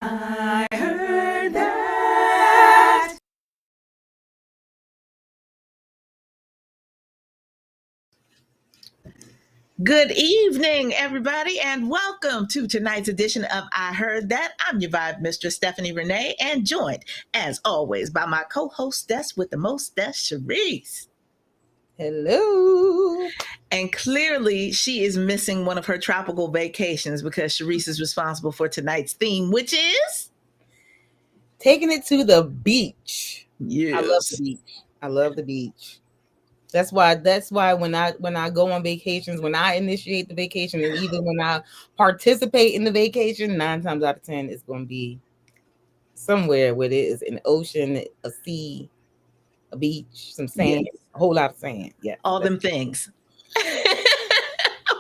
I heard that. Good evening, everybody, and welcome to tonight's edition of I Heard That. I'm your vibe mistress, Stephanie Renee, and joined, as always, by my co-hostess with the mostess, Sharice. Hello. And clearly, she is missing one of her tropical vacations because Sharice is responsible for tonight's theme, which is Taking it to the beach. yes. I love the beach. I love the beach. That's why when I go on vacations, when I initiate the vacation, and even when I participate in the vacation, 9 times out of 10 it's going to be somewhere where there is an ocean, a sea, a beach, some sand, a whole lot of sand. Yeah, all them things.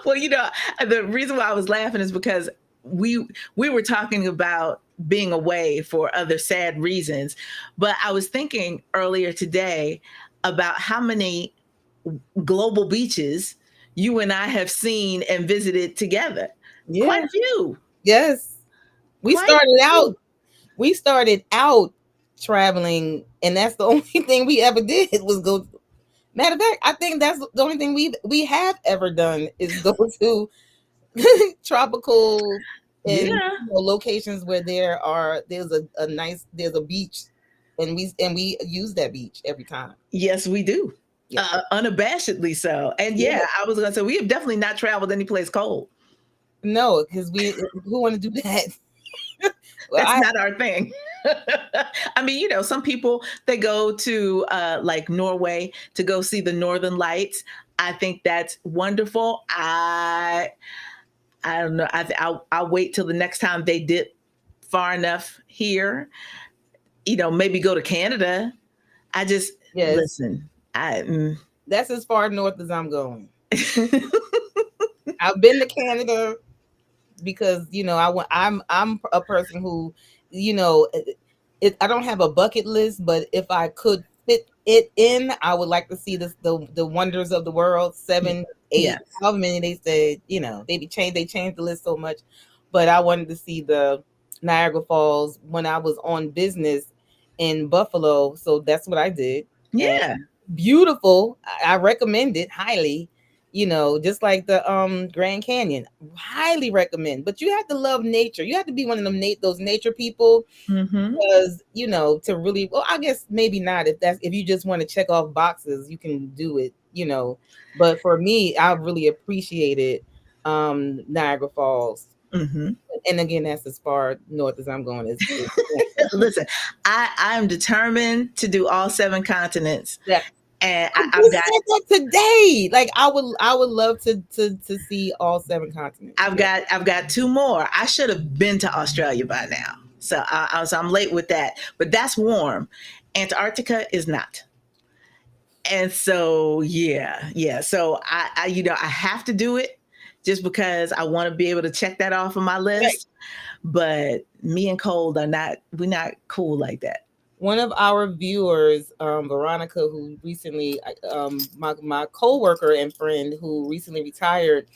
Well, the reason why I was laughing is because we were talking about being away for other sad reasons, but I was thinking earlier today about how many global beaches you and I have seen and visited together. Yeah. Quite a few. Yes. We started out traveling, and that's the only thing we ever did was go. Matter of fact, I think that's the only thing we have ever done is go to tropical and locations where there's a beach, and we use that beach every time. Yes, we do. Yeah. Unabashedly so. And I was gonna say we have definitely not traveled any place cold. No, because who want to do that? That's not our thing. I mean, some people, they go to like Norway to go see the Northern Lights. I think that's wonderful. I don't know. I'll wait till the next time they dip far enough here. Maybe go to Canada. I just listen. That's as far north as I'm going. I've been to Canada because I'm a person who I don't have a bucket list, but if I could fit it in, I would like to see the wonders of the world. 7, 8, however many they said. They changed the list so much, but I wanted to see the Niagara Falls when I was on business in Buffalo, so that's what I did. Yeah, and beautiful. I recommend it highly. Just like the Grand Canyon, highly recommend. But you have to love nature. You have to be one of them those nature people, because to really, well, I guess maybe not. If you just want to check off boxes, you can do it. But for me, I really appreciated Niagara Falls. And again, that's as far north as I'm going. Listen, I'm determined to do all 7 continents. Yeah. And I've got that today. Like I would love to see all 7 continents. I've got 2 more. I should have been to Australia by now. So I'm late with that. But that's warm. Antarctica is not. And so So I have to do it just because I want to be able to check that off of my list. Right. But me and cold we're not cool like that. One of our viewers, Veronica, who recently, my coworker and friend who recently retired,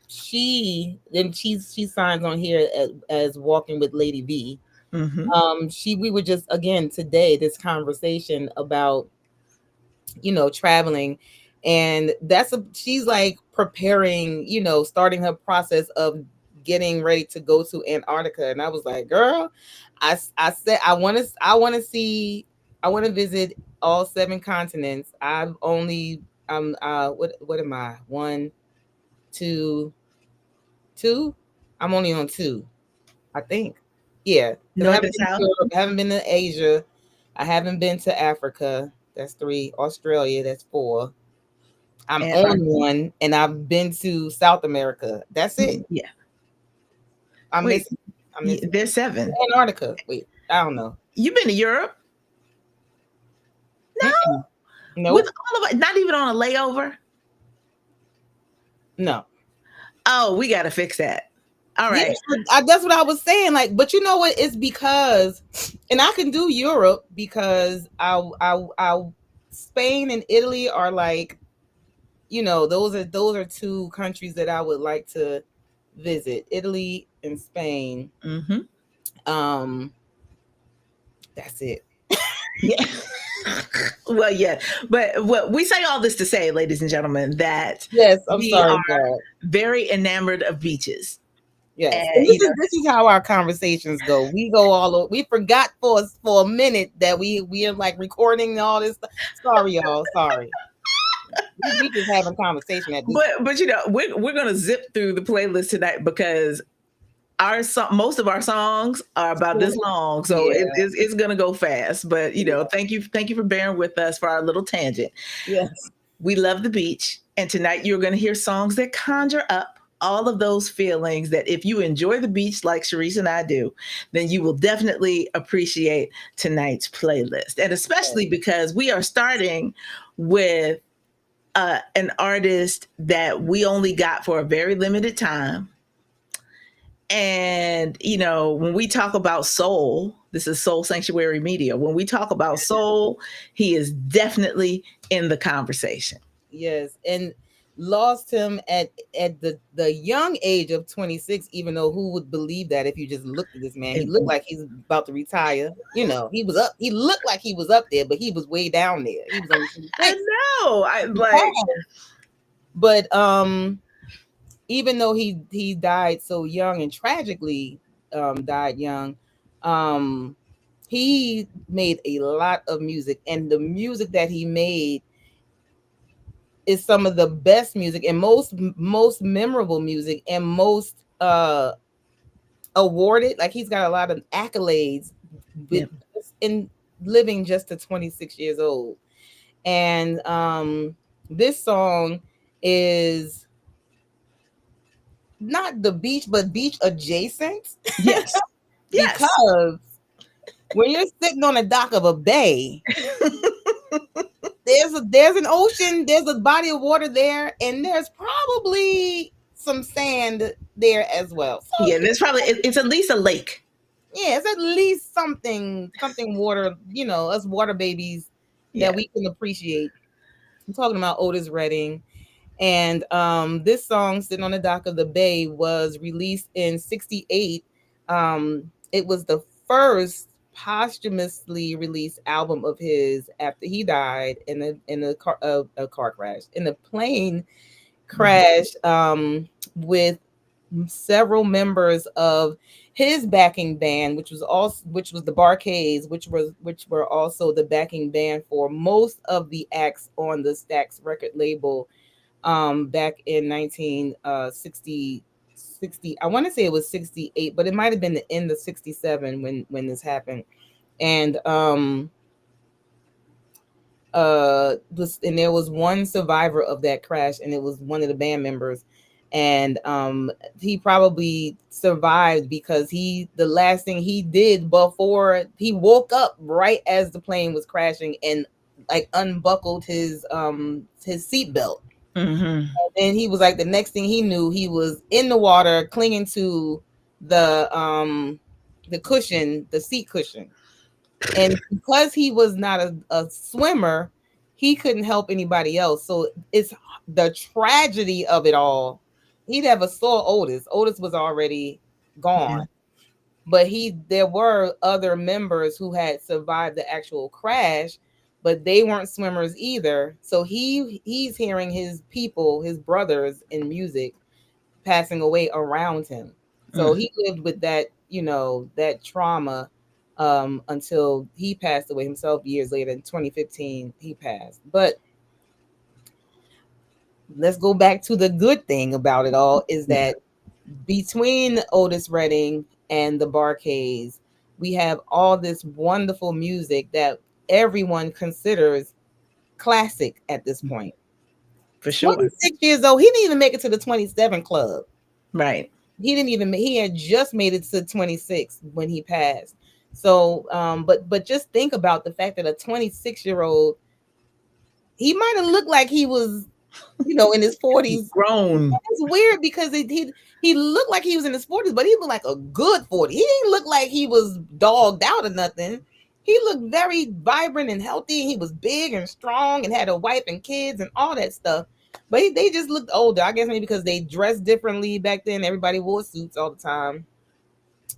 she signs on here as Walking with Lady V. We were just again today this conversation about traveling, And she's like preparing, starting her process of getting ready to go to Antarctica. And I was like, girl, I said I want to visit all 7 continents. What am I? 1, 2, 2. I'm only on 2, I think. Yeah, because I North haven't and been to South. Europe, I haven't been to Asia, I haven't been to Africa. That's 3. Australia. That's 4. I'm on 1, and I've been to South America. That's it. Yeah. I'm Wait, missing. there's 7. Antarctica. Wait, I don't know. You've been to Europe? No. No. With all of it, not even on a layover? No. Oh, we got to fix that. All right. Yeah, that's what I was saying. Like, but you know what? It's because, and I can do Europe because I Spain and Italy are like, those are 2 countries that I would like to visit. Italy and Spain. That's it. Yeah. Well, yeah, but we say all this to say, ladies and gentlemen, that yes, we are very enamored of beaches. Yes, and this is how our conversations go. We go all over. We forgot for a minute that we are like recording all this stuff. Sorry, y'all. Sorry. We just having conversation at this. But we're gonna zip through the playlist tonight because most of our songs are about this long, so it's gonna go fast. But thank you for bearing with us for our little tangent. Yes, we love the beach, and tonight you're gonna hear songs that conjure up all of those feelings that if you enjoy the beach like Sharice and I do, then you will definitely appreciate tonight's playlist. And especially because we are starting with an artist that we only got for a very limited time. And, when we talk about soul, this is Soul Sanctuary Media. When we talk about soul, he is definitely in the conversation. Yes. And lost him at the young age of 26, even though who would believe that if you just looked at this man? He looked like he's about to retire. He looked like he was up there, but he was way down there. He was only 26. I know. But even though he died so young and tragically died young, he made a lot of music, and the music that he made is some of the best music and most memorable music and most awarded. Like, he's got a lot of accolades in living just to 26 years old. And this song is not the beach, but beach adjacent. Yes. Because when you're sitting on the dock of a bay, there's an ocean, there's a body of water there, and there's probably some sand there as well. So there's probably it's at least a lake. Yeah, it's at least something water, us water babies that we can appreciate. I'm talking about Otis Redding. And this song, Sitting on the Dock of the Bay, was released in 1968. It was the first posthumously released album of his after he died in a car crash, in a plane crash, with several members of his backing band, which was the Bar-Kays, which were also the backing band for most of the acts on the Stax record label. Back in 1960, I want to say it was 1968, but it might have been the end of 1967 when this happened. And there was one survivor of that crash, and it was one of the band members. And he probably survived because the last thing he did before he woke up right as the plane was crashing and like unbuckled his seatbelt. Mm-hmm. And he was like, the next thing he knew, he was in the water, clinging to the cushion, the seat cushion. And because he was not a swimmer, he couldn't help anybody else. So it's the tragedy of it all. He never saw Otis. Otis was already gone. But there were other members who had survived the actual crash, but they weren't swimmers either. So he's hearing his people, his brothers in music passing away around him. So he lived with that, that trauma until he passed away himself years later. In 2015, he passed. But let's go back to the good thing about it all is that between Otis Redding and the Bar-Kays, we have all this wonderful music that everyone considers classic at this point. For sure. 26 years old. He didn't even make it to the 27 club. Right. He had just made it to 26 when he passed. So, but just think about the fact that a 26-year-old, he might have looked like he was, in his 40s. Grown. It's weird because he looked like he was in his 40s, but he looked like a good 40. He didn't look like he was dogged out or nothing. He looked very vibrant and healthy. He was big and strong and had a wife and kids and all that stuff. But they just looked older. I guess maybe because they dressed differently back then. Everybody wore suits all the time.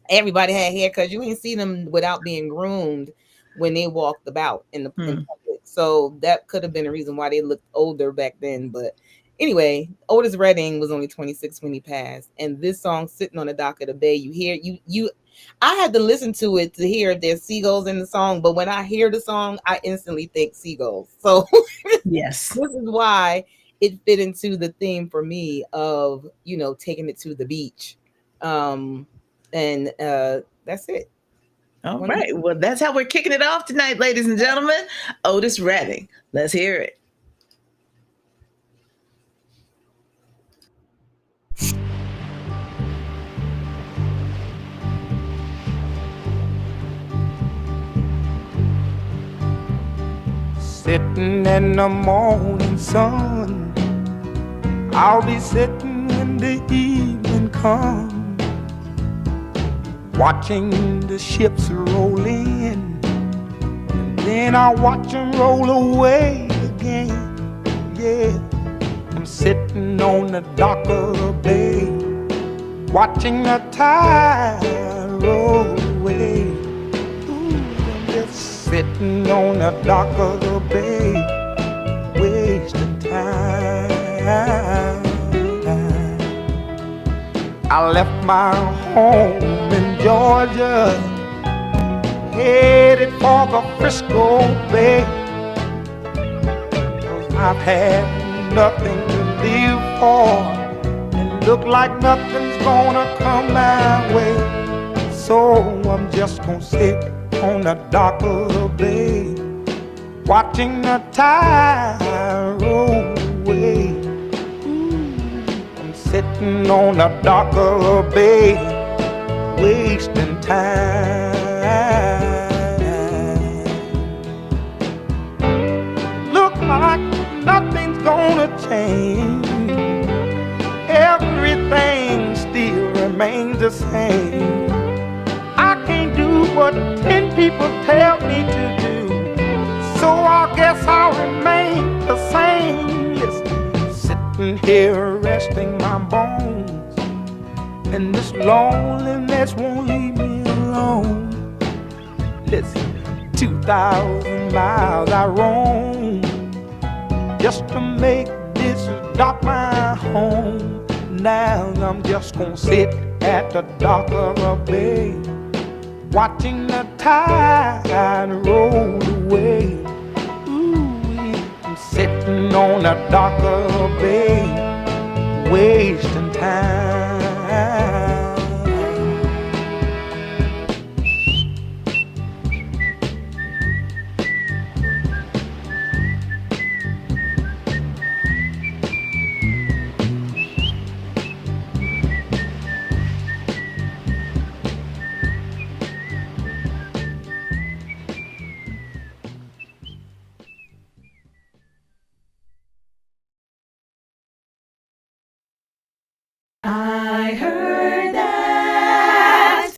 Everybody had haircuts. You ain't see them without being groomed when they walked about in public. So that could have been a reason why they looked older back then. But anyway, Otis Redding was only 26 when he passed. And this song, Sitting on the Dock of the Bay, I had to listen to it to hear if there's seagulls in the song. But when I hear the song, I instantly think seagulls. So yes, this is why it fit into the theme for me of, taking it to the beach. And that's it. All right. Well, that's how we're kicking it off tonight, ladies and gentlemen. Otis Redding. Let's hear it. Sitting in the morning sun, I'll be sitting when the evening comes, watching the ships roll in, and then I'll watch them roll away again. Yeah, I'm sitting on the dock of the bay, watching the tide roll away. Ooh, I'm just sitting on the dock of the bay, wasting time. I left my home in Georgia, headed for the Frisco Bay, 'cause I've had nothing to live for, and look like nothing's gonna come my way. So I'm just gonna sit on the dock of the bay, watching the tide roll away. I'm sitting on the dock of the bay, wasting time. Look like nothing's gonna change, everything still remains the same. I can't do what 10 people tell me to do, so I guess I'll remain the same. Listen, sitting here resting my bones, and this loneliness won't leave me alone. Listen, 2,000 miles I roam just to make this dock my home. Now I'm just gonna sit at the dock of the bay, watching the tide roll away. Ooh, I'm sitting on the dock of the bay, wasting time. I heard that.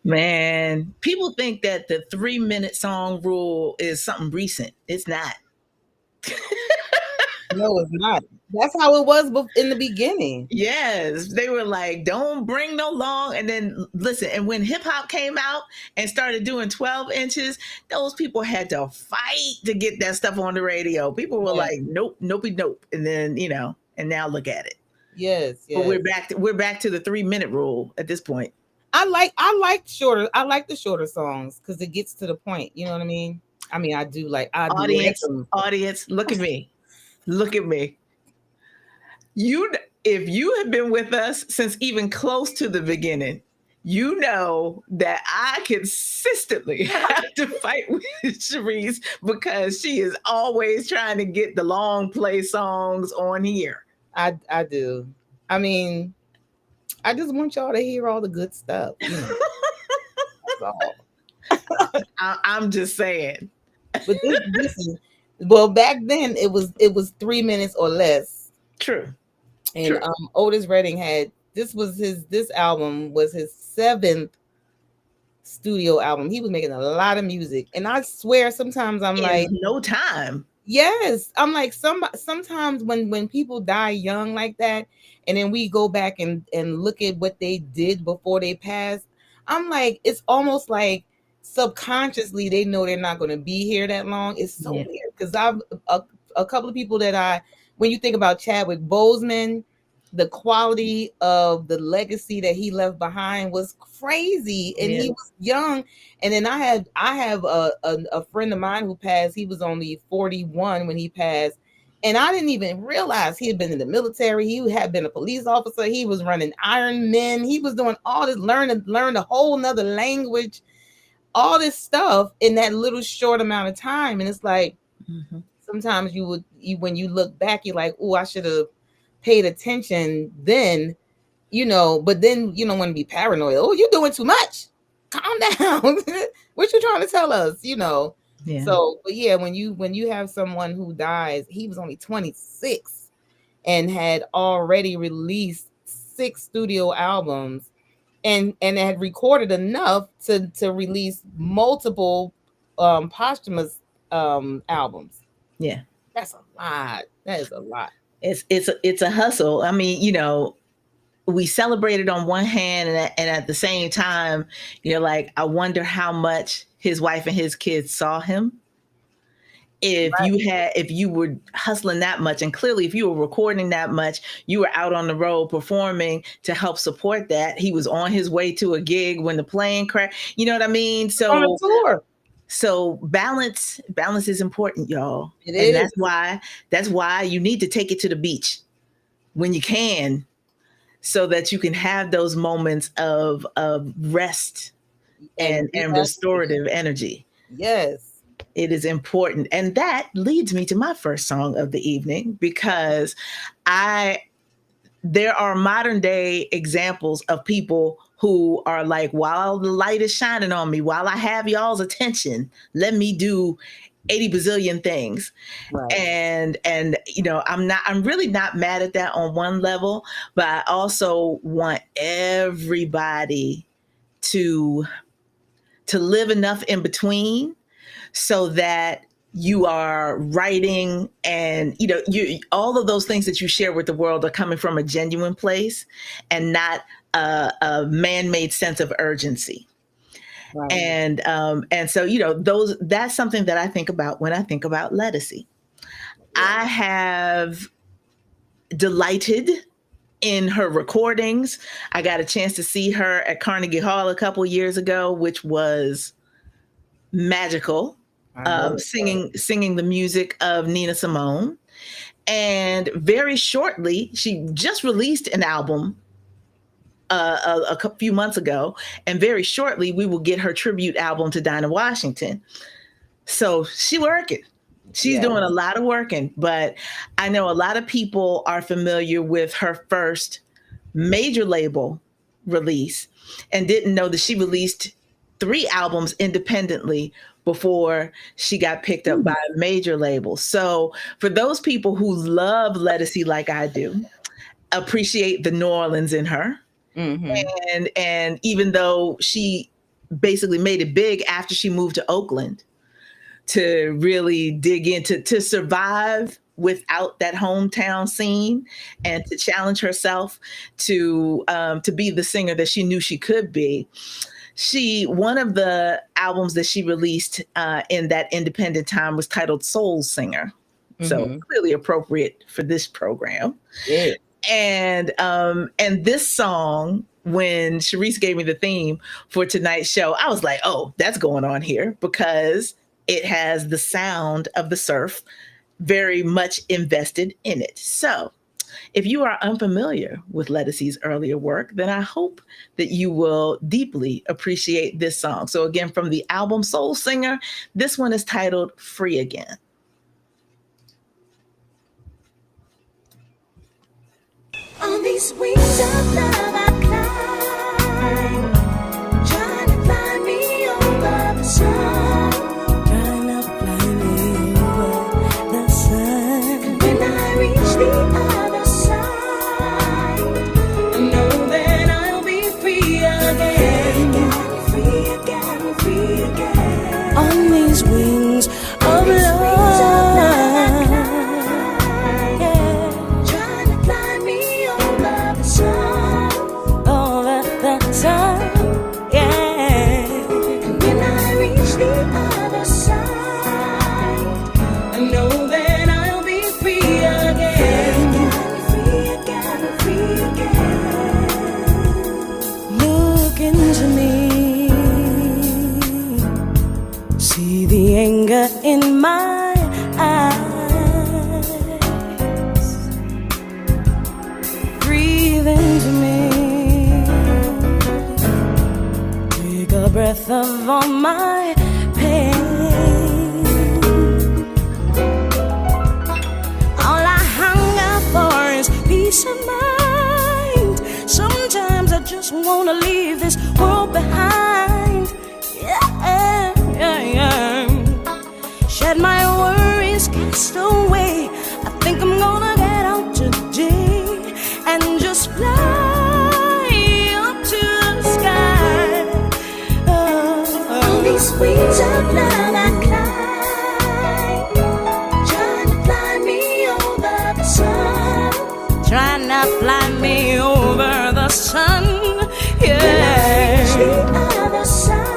Man, people think that the 3-minute song rule is something recent. It's not. No, it's not. That's how it was in the beginning. Yes, they were like, don't bring no long. And then listen, and when hip hop came out and started doing 12 inches, those people had to fight to get that stuff on the radio. People were like, nope, nopey, nope. And then, and now look at it. Yes, yes. But we're back to the 3-minute rule at this point. I like the shorter songs because it gets to the point. You know what I mean? I do like audience, look at me. Look at me. If you have been with us since even close to the beginning, you know that I consistently have to fight with Sharice because she is always trying to get the long play songs on here. I do. I just want y'all to hear all the good stuff. That's all. I'm just saying. But this is, well, back then it was 3 minutes or less. True. And Otis Redding this album was his 7th studio album. He was making a lot of music, and I swear sometimes I'm like, no time. Yes, I'm like sometimes when people die young like that, and then we go back and look at what they did before they passed, I'm like, it's almost like subconsciously they know they're not going to be here that long. It's so weird because I've a couple of people that when you think about Chadwick Boseman, the quality of the legacy that he left behind was crazy, and he was young. And then I have a friend of mine who passed. He was only 41 when he passed, and I didn't even realize he had been in the military. He had been a police officer. He was running Iron Men. He was doing all this, learn a whole nother language, all this stuff in that little short amount of time. And it's like sometimes when you look back, you're like, oh, I should have paid attention then, but then you don't want to be paranoid. Oh, you're doing too much. Calm down. What you trying to tell us? Yeah. So, but yeah, when you have someone who dies, he was only 26 and had already released 6 studio albums and had recorded enough to release multiple posthumous albums. Yeah. That's a lot. That is a lot. It's a hustle. We celebrated on one hand, and at the same time, you're like, I wonder how much his wife and his kids saw him. If you were hustling that much, and clearly if you were recording that much, you were out on the road performing to help support that. He was on his way to a gig when the plane crashed. You know what I mean? So on a tour. So balance is important, y'all. It is. And that's why you need to take it to the beach when you can, so that you can have those moments of rest and restorative energy. Yes. It is important. And that leads me to my first song of the evening, because there are modern day examples of people who are like, while the light is shining on me, while I have y'all's attention, let me do 80 bazillion things. Right. And I'm really not mad at that on one level, but I also want everybody to live enough in between so that you are writing, and all of those things that you share with the world are coming from a genuine place and not a man-made sense of urgency. Right. And so that's something that I think about when I think about Ledisi. Yeah. I have delighted in her recordings. I got a chance to see her at Carnegie Hall a couple years ago, which was magical. Singing the music of Nina Simone. And very shortly, she just released an album a few months ago, and very shortly we will get her tribute album to Dinah Washington. So she's working. She's doing a lot of working, but I know a lot of people are familiar with her first major label release and didn't know that she released 3 albums independently before she got picked up by a major label. So for those people who love Ledisi like I do, appreciate the New Orleans in her. Mm-hmm. And even though she basically made it big after she moved to Oakland, to really dig into to survive without that hometown scene and to challenge herself to be the singer that she knew she could be. One of the albums that she released in that independent time was titled Soul Singer. So clearly appropriate for this program. Yeah. And this song, when Sharice gave me the theme for tonight's show, I was like, oh, that's going on here, because it has the sound of the surf very much invested in it. So if you are unfamiliar with Ledisi's earlier work, then I hope that you will deeply appreciate this song. So again, from the album Soul Singer, this one is titled Free Again. On these wings of love I climb, trying to fly me over the sun, trying to fly me over the sun. And when I reach the other side, I know that I'll be free again, free again, free again. On these wings of love. In my eyes, breathe into me, take a breath of all my pain. All I hunger for is peace of mind. Sometimes I just wanna leave this world behind. Yeah, yeah, yeah. Shed my worries, cast away. I think I'm gonna get out today and just fly up to the sky. On these wings of love I climb, trying to fly me over the sun, trying to fly me over the sun. Yeah. When I reach the other side,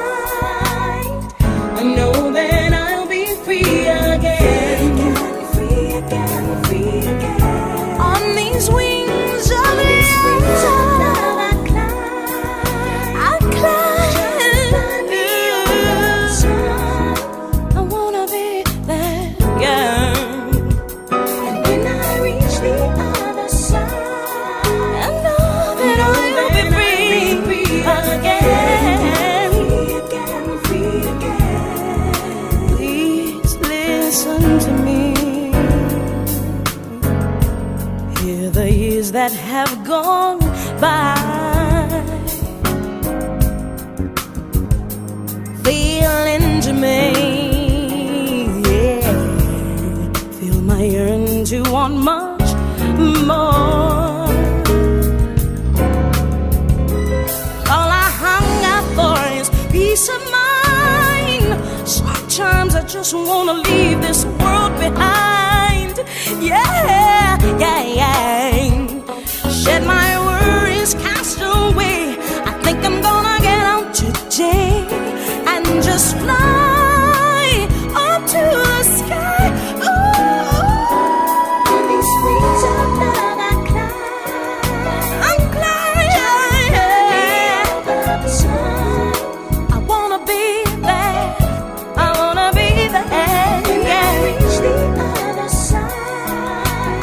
I know that I'll be free again, free again, free again. On these wings of love, I climb, I climb. I wanna be there, yeah. And when I reach the other side, I know that I'll be free again, free again. Please listen to me. Hear the years that have gone by. Feel into me, yeah. Feel my yearn to want much more. All I hunger for is peace of mind. Sometimes I just wanna leave this world behind. Yeah, yeah, yeah. Shed my worries, cast away. I think I'm gonna get out today and just fly up to the sky. On these wings of love I climb, I'm climbing over the sun. I wanna be there, I wanna be there. When I reach the other side,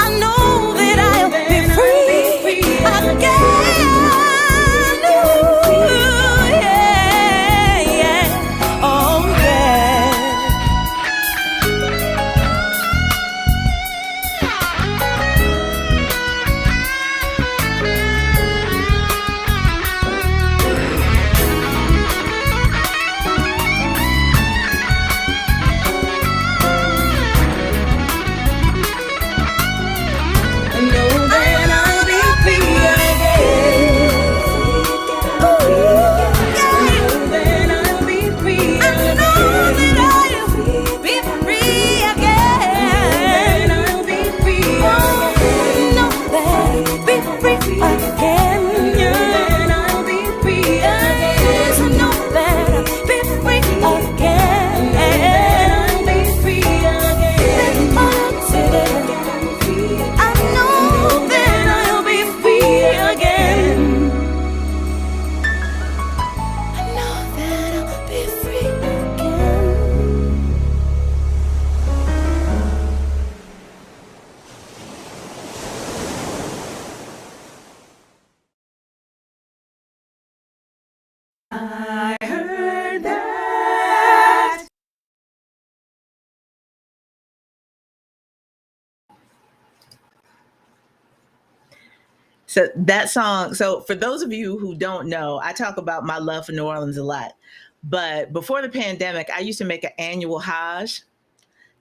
So that song, so for those of you who don't know, I talk about my love for New Orleans a lot. But before the pandemic, I used to make an annual Hajj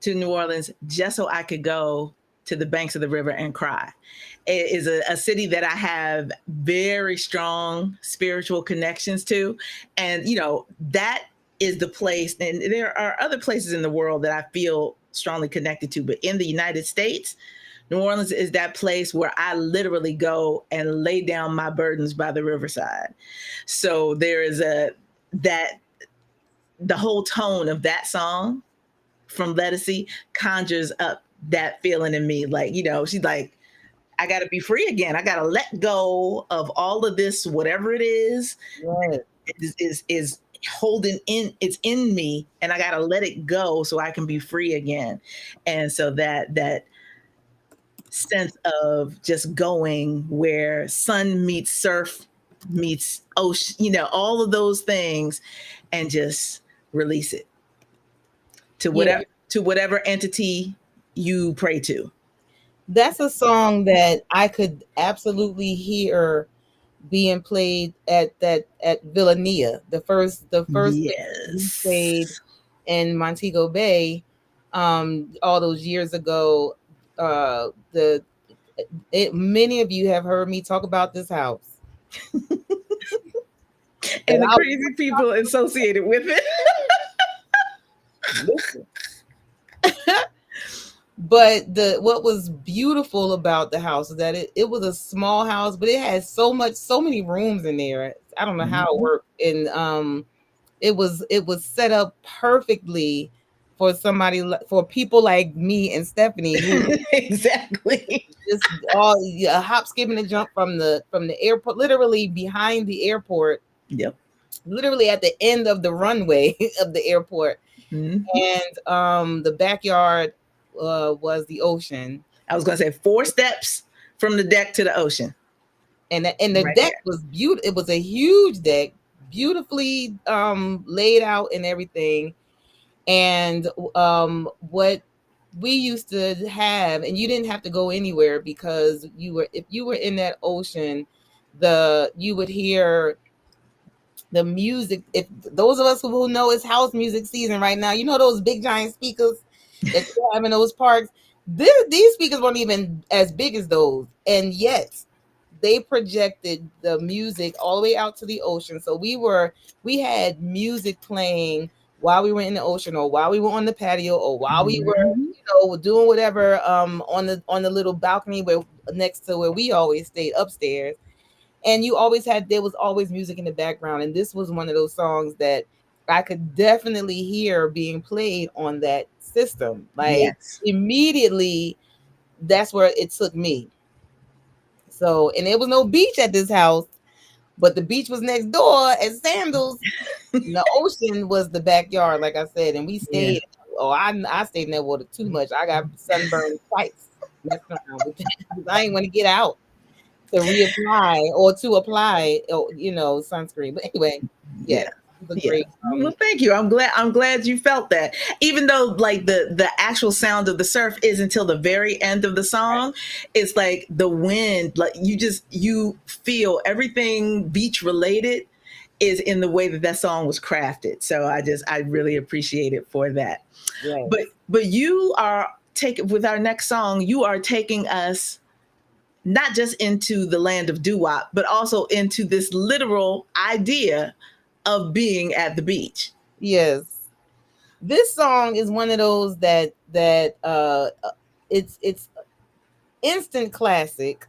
to New Orleans just so I could go to the banks of the river and cry. It is a city that I have very strong spiritual connections to. And, that is the place. And there are other places in the world that I feel strongly connected to. But in the United States, New Orleans is that place where I literally go and lay down my burdens by the riverside. So there is the whole tone of that song from Ledisi conjures up that feeling in me. Like, she's like, I got to be free again. I got to let go of all of this, whatever it is, Right. is holding in, it's in me, and I got to let it go so I can be free again. And so that sense of just going where sun meets surf meets ocean, all of those things, and just release it to whatever entity you pray to. That's a song that I could absolutely hear being played at Villania, the first Yes. played in Montego Bay, all those years ago. Many of you have heard me talk about this house and the crazy people associated with it. Listen. But what was beautiful about the house is that it was a small house, but it had so many rooms in there. I don't know how it worked, and it was set up perfectly for people like me and Stephanie, who exactly just a hop, skip, and a jump from the airport, literally behind the airport. Yep. Literally at the end of the runway of the airport. Mm-hmm. And the backyard was the ocean. I was going to say 4 steps from the deck to the ocean. And the right deck there. was beautiful. It was a huge deck, beautifully laid out and everything. And what we used to have, and you didn't have to go anywhere, because if you were in that ocean, you would hear the music. If those of us who know it's house music season right now, those big giant speakers that you have in those parks, these speakers weren't even as big as those, and yet they projected the music all the way out to the ocean. So we had music playing while we were in the ocean, or while we were on the patio, or while we were doing whatever on the little balcony next to where we always stayed upstairs. And there was always music in the background. And this was one of those songs that I could definitely hear being played on that system. Like, immediately, that's where it took me. So, and there was no beach at this house, but the beach was next door at Sandals. The ocean was the backyard, like I said. And we stayed. Yeah. I stayed in that water too much. I got sunburned twice. I ain't want to get out to reapply or to apply, sunscreen. But anyway, yeah. Great. Well, thank you. I'm glad you felt that, even though like the actual sound of the surf is until the very end of the song. It's like the wind, like you feel everything beach related is in the way that song was crafted. So I really appreciate it for that. Yes. But you are with our next song, you are taking us not just into the land of doo-wop, but also into this literal idea of being at the beach. Yes. This song is one of those that it's instant classic.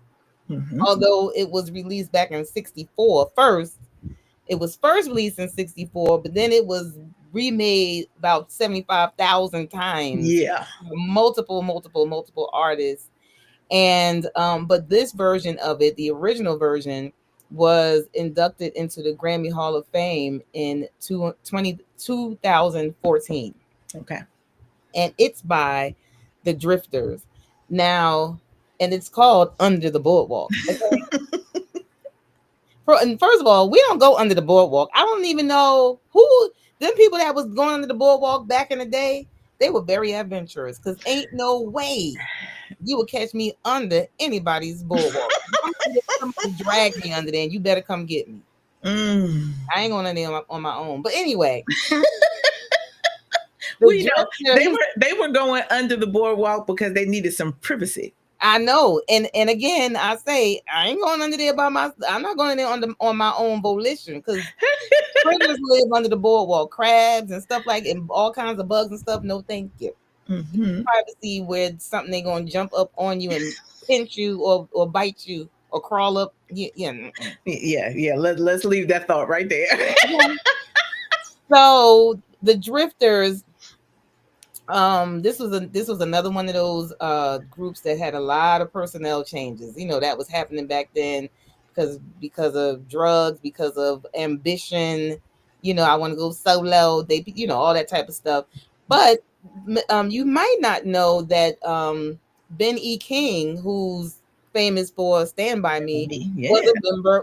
Mm-hmm. Although it was released back in 1964 first. It was first released in 1964, but then it was remade about 75,000 times. Yeah. Multiple artists. And but this version of it, the original version, was inducted into the Grammy Hall of Fame in 2014. Okay. And it's by the Drifters. Now, and it's called Under the Boardwalk. Okay? And first of all, we don't go under the boardwalk. I don't even know who them people that was going under the boardwalk back in the day. They were very adventurous, because ain't no way you would catch me under anybody's boardwalk. somebody drag me under there, and you better come get me. I ain't going under there on my own. But anyway. Well, they were going under the boardwalk because they needed some privacy. I know, and again, I say I ain't going under there I'm not going there on my own volition, because critters live under the boardwalk, crabs and stuff and all kinds of bugs and stuff. No, thank you. Privacy where something they gonna jump up on you and pinch you or bite you or crawl up. Yeah. Let's leave that thought right there. So the Drifters. This was another one of those groups that had a lot of personnel changes. That was happening back then because of drugs, because of ambition. I want to go solo. They, all that type of stuff. But you might not know that Ben E. King, who's famous for "Stand By Me,"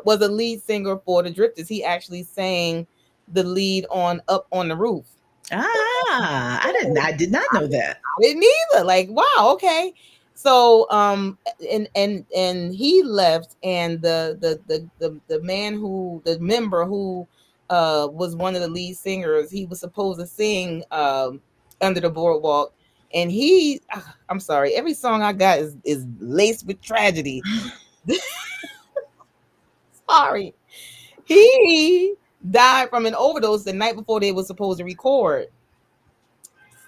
was a lead singer for the Drifters. He actually sang the lead on "Up on the Roof." I did not know that. I didn't either. Like, wow, okay. So and he left, and the member who was one of the lead singers, he was supposed to sing Under the Boardwalk, and I'm sorry, every song I got is laced with tragedy. Sorry. He died from an overdose the night before they were supposed to record.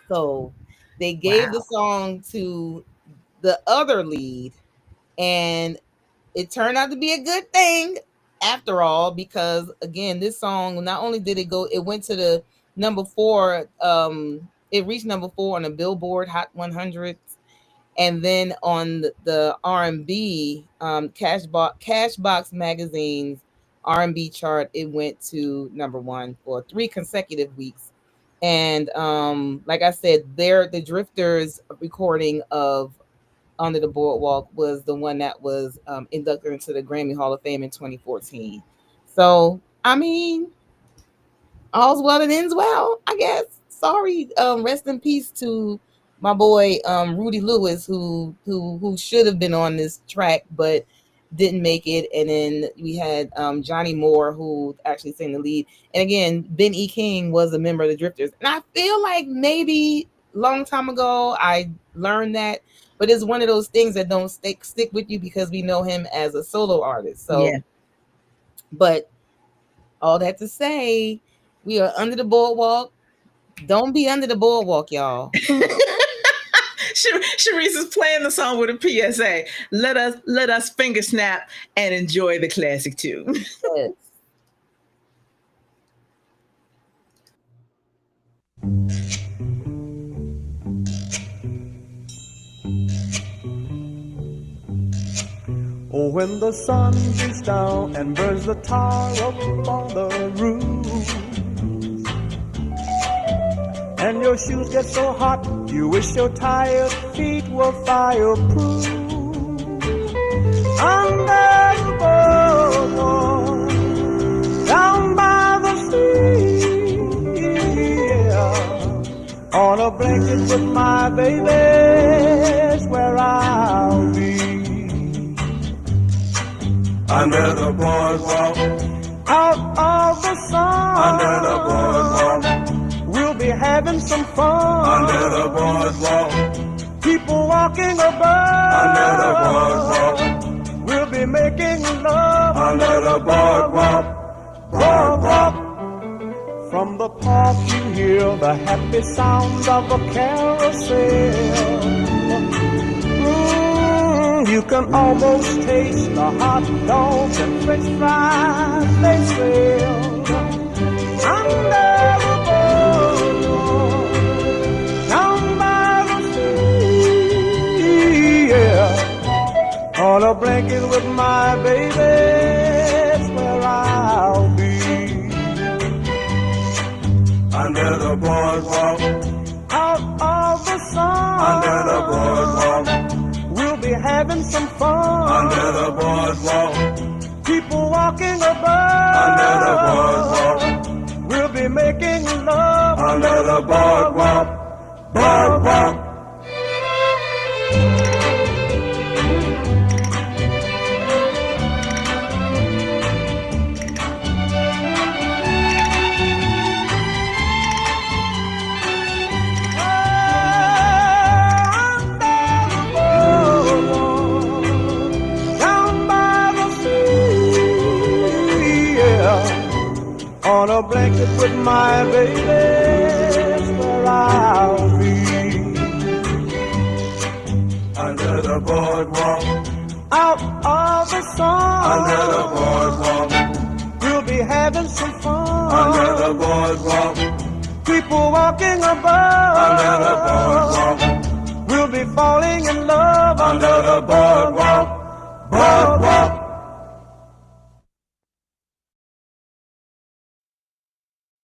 So they gave the song to the other lead, and it turned out to be a good thing after all, because again, this song, not only did it went to the number 4, it reached number 4 on the Billboard Hot 100, and then on the R&B Cashbox Magazine's R&B chart, it went to number 1 for 3 consecutive weeks. And like I said, the Drifters recording of Under the Boardwalk was the one that was inducted into the Grammy Hall of Fame in 2014. So, I mean, all's well that ends well, I guess. Sorry, rest in peace to my boy Rudy Lewis, who should have been on this track but didn't make it. And then we had Johnny Moore, who actually sang the lead. And again, Ben E. King was a member of the Drifters. And I feel like maybe a long time ago I learned that, but it's one of those things that don't stick with you because we know him as a solo artist. So, yeah. But all that to say, we are under the boardwalk. Don't be under the boardwalk, y'all. Sharice is playing the song with a PSA. Let us finger snap and enjoy the classic tune. Yes. Oh, when the sun beats down and burns the tar up on the roof, and your shoes get so hot, you wish your tired feet were fireproof. Under the boardwalk, down by the sea, yeah. On a blanket with my baby's where I'll be. Under the boardwalk, out of the sun. Under the boardwalk, we'll be having some fun. Under the boardwalk, people walking above. Under the boardwalk, we'll be making love. Under the boardwalk, boardwalk. From the park you hear the happy sounds of a carousel. You can almost taste the hot dogs and french fries they sell. Under the boardwalk, down by the sea, yeah. On a blanket with my baby, that's where I'll be. Under the boardwalk, out of the sun. Under the boardwalk, we'll be having some fun. Under the boardwalk, people walking above. Under the boardwalk, we'll be making love. Under the boardwalk, boardwalk. with my baby, that's where I'll be. Under the boardwalk, out of the sun. Under the boardwalk, we'll be having some fun. Under the boardwalk, people walking above. Under the boardwalk, we'll be falling in love. Under the boardwalk, boardwalk.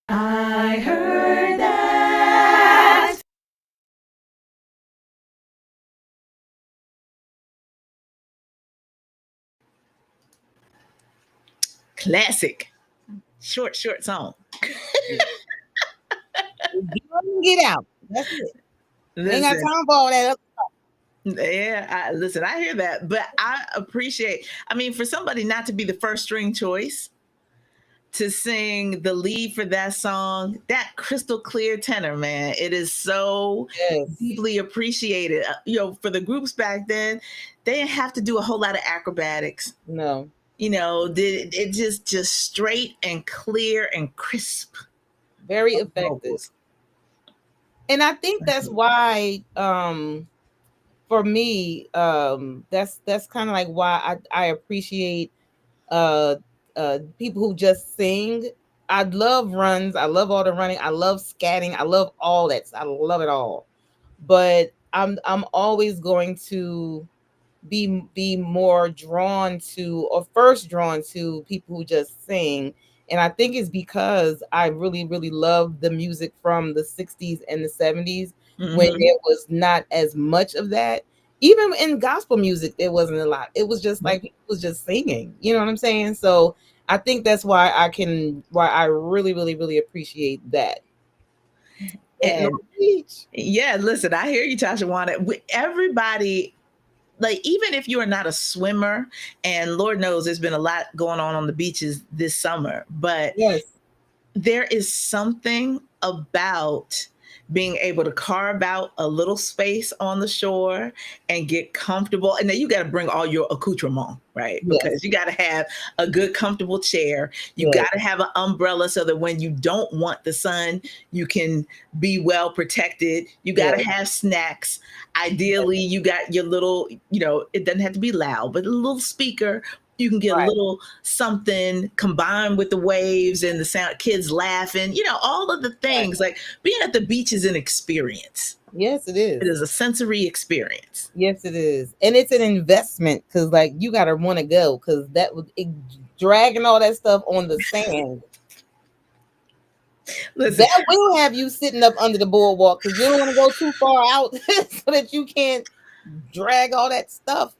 I heard that. Classic. Short song. Get out. That's it. Ain't got time for all that. Yeah, listen, I hear that, but I appreciate, I mean, for somebody not to be the first string choice to sing the lead for that song, that crystal clear tenor, man, it is so deeply appreciated. For the groups back then, they didn't have to do a whole lot of acrobatics. No. It just straight and clear and crisp. Very effective. And I think that's why, for me, that's kind of like why I appreciate people who just sing. I love runs. I love all the running. I love scatting. I love all that. I love it all. But I'm always going to be more drawn to, or first drawn to, people who just sing. And I think it's because I really, really love the music from the 60s and the 70s, when there was not as much of that. Even in gospel music, there wasn't a lot. It was just like people was just singing. You know what I'm saying? So I think that's why I really, really, really appreciate that. Yeah, listen, I hear you, Tasha. Everybody, like, even if you are not a swimmer, and Lord knows there's been a lot going on the beaches this summer, but there is something about being able to carve out a little space on the shore and get comfortable. And then you got to bring all your accoutrement, right? Because you got to have a good, comfortable chair. You got to have an umbrella so that when you don't want the sun, you can be well protected. You got to have snacks. Ideally, you got your little, it doesn't have to be loud, but a little speaker. You can get a little something combined with the waves and the sound, kids laughing, all of the things. Like, being at the beach is an experience. Yes, it is. It is a sensory experience. Yes, it is. And it's an investment, because like you got to want to go, because dragging all that stuff on the sand. Listen, that will have you sitting up under the boardwalk, because you don't want to go too far out so that you can't drag all that stuff.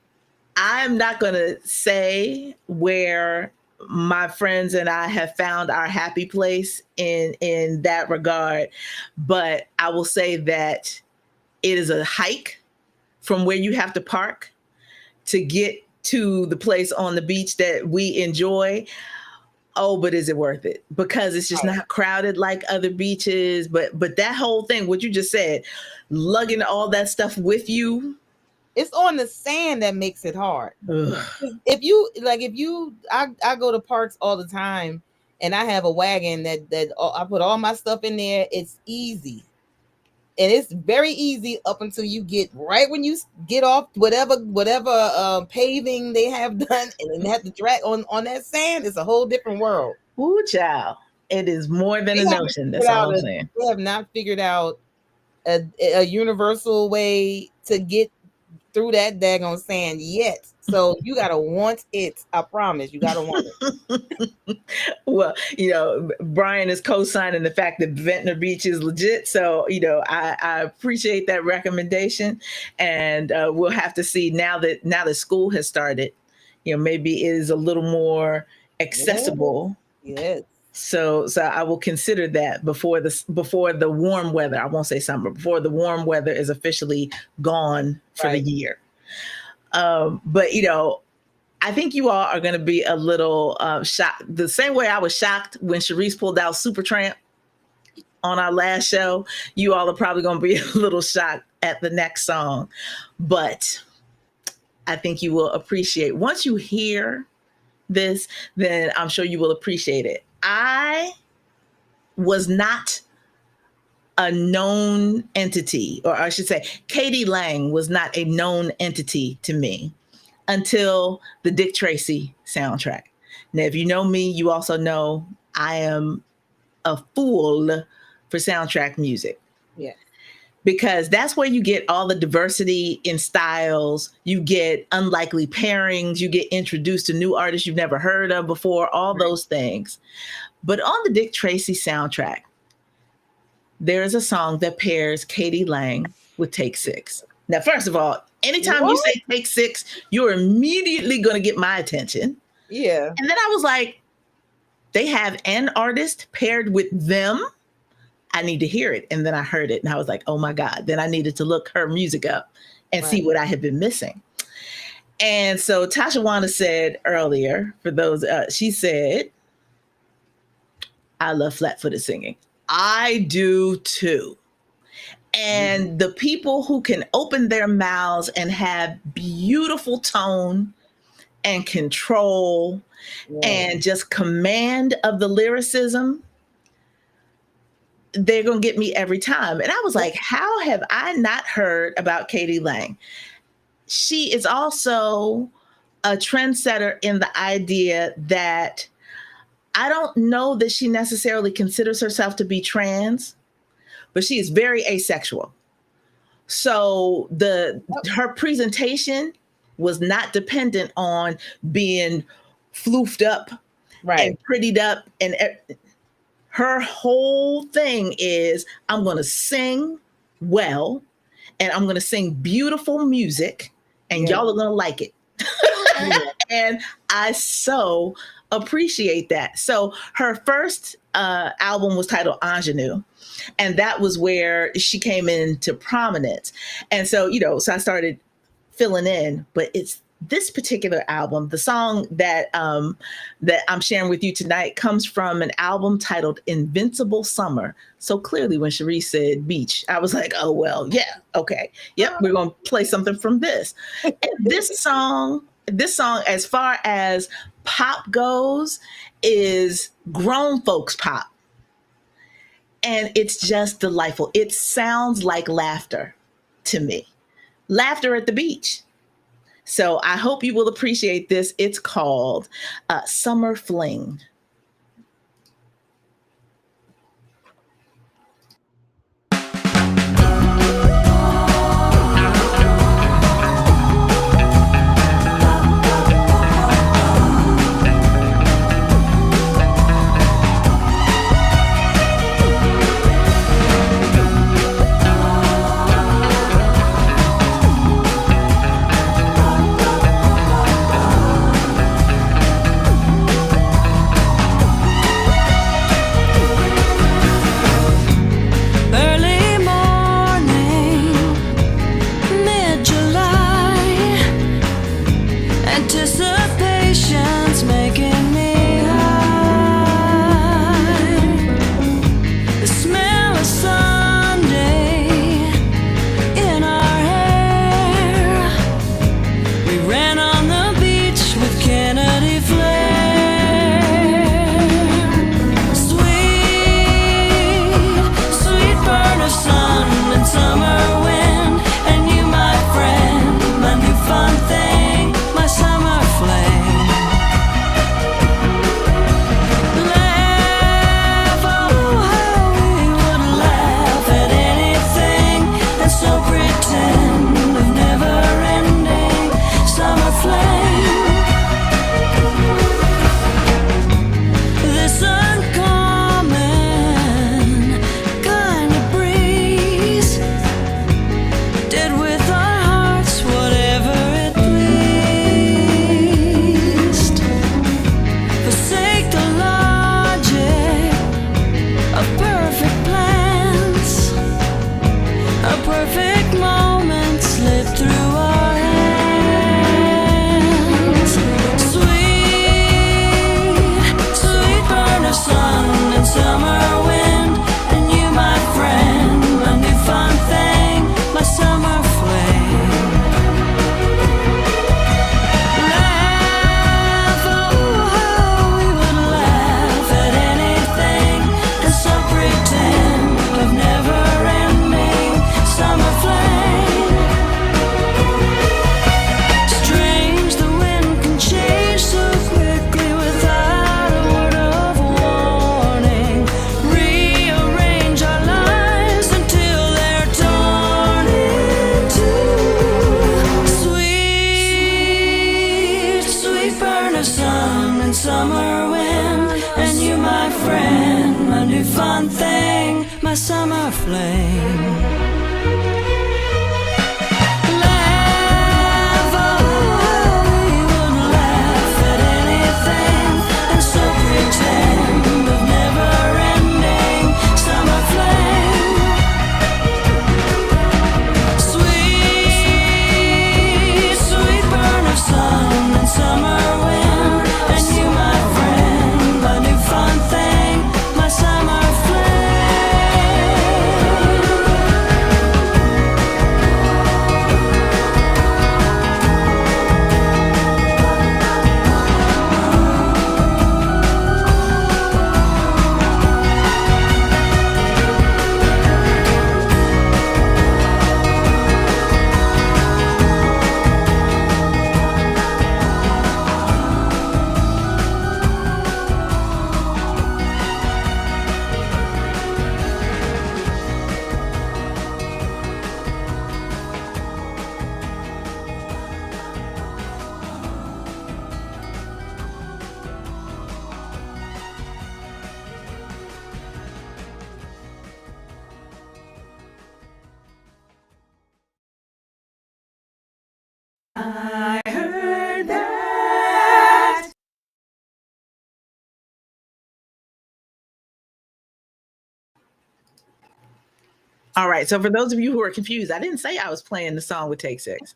I'm not going to say where my friends and I have found our happy place in that regard, but I will say that it is a hike from where you have to park to get to the place on the beach that we enjoy. Oh, but is it worth it? Because it's just not crowded like other beaches. But that whole thing, what you just said, lugging all that stuff with you. It's on the sand that makes it hard. Ugh. I go to parks all the time, and I have a wagon that I put all my stuff in there. It's easy. And it's very easy up until you get right when you get off whatever paving they have done, and then have to drag on that sand. It's a whole different world. Ooh, child. It is more than a notion. That's all I'm saying. They have not figured out a universal way to get through that daggone sand yet. So you gotta want it. I promise, you gotta want it. Well, Brian is co-signing the fact that Ventnor Beach is legit. So I appreciate that recommendation, and we'll have to see now that school has started. Maybe it is a little more accessible. Yes. So I will consider that before the warm weather. I won't say summer, before the warm weather is officially gone for the year. But I think you all are going to be a little shocked. The same way I was shocked when Sharice pulled out Supertramp on our last show. You all are probably going to be a little shocked at the next song, but I think you will appreciate. Once you hear this, then I'm sure you will appreciate it. I was not a known entity, or I should say, k.d. lang was not a known entity to me until the Dick Tracy soundtrack. Now, if you know me, you also know I am a fool for soundtrack music. Yeah. Because that's where you get all the diversity in styles, you get unlikely pairings, you get introduced to new artists you've never heard of before, all those things. But on the Dick Tracy soundtrack, there is a song that pairs k.d. lang with Take Six. Now, first of all, anytime you say Take Six, you're immediately going to get my attention. Yeah. And then I was like, they have an artist paired with them. I need to hear it. And then I heard it and I was like, oh my God. Then I needed to look her music up and see what I had been missing. And so Tasha Wanda said earlier, for those, she said, I love flat-footed singing. I do too. And the people who can open their mouths and have beautiful tone and control and just command of the lyricism, they're going to get me every time. And I was like, how have I not heard about k.d. lang? She is also a trendsetter in the idea that I don't know that she necessarily considers herself to be trans, but she is very asexual. So her presentation was not dependent on being floofed up and prettied up. And her whole thing is, I'm going to sing well, and I'm going to sing beautiful music, and y'all are going to like it. And I so appreciate that. So her first album was titled Ingenue, and that was where she came into prominence. And so, so I started filling in, but it's this particular album, the song that that I'm sharing with you tonight comes from an album titled Invincible Summer. So clearly when Cherie said beach, I was like, oh, well, yeah, okay. Yep, we're going to play something from this. And this song, as far as pop goes, is grown folks pop. And it's just delightful. It sounds like laughter to me. Laughter at the beach. So I hope you will appreciate this. It's called Summer Fling. summer flame. I heard that. All right. So for those of you who are confused, I didn't say I was playing the song with Take Six.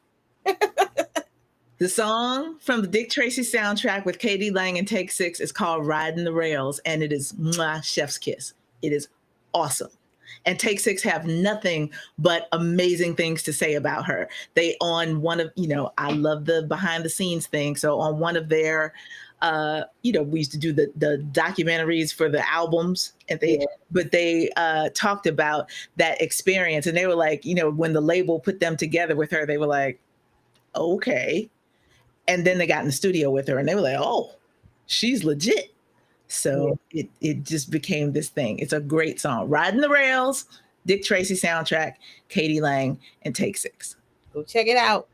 The song from the Dick Tracy soundtrack with k.d. lang and Take Six is called Riding the Rails, and it is mwah, chef's kiss. It is awesome. And Take Six have nothing but amazing things to say about her. They on one of, I love the behind the scenes thing. So on one of their, we used to do the documentaries for the albums, and they talked about that experience, and they were like, when the label put them together with her, they were like, okay. And then they got in the studio with her and they were like, oh, she's legit. So it just became this thing. It's a great song. Riding the Rails, Dick Tracy soundtrack, k.d. lang and Take Six. Go check it out.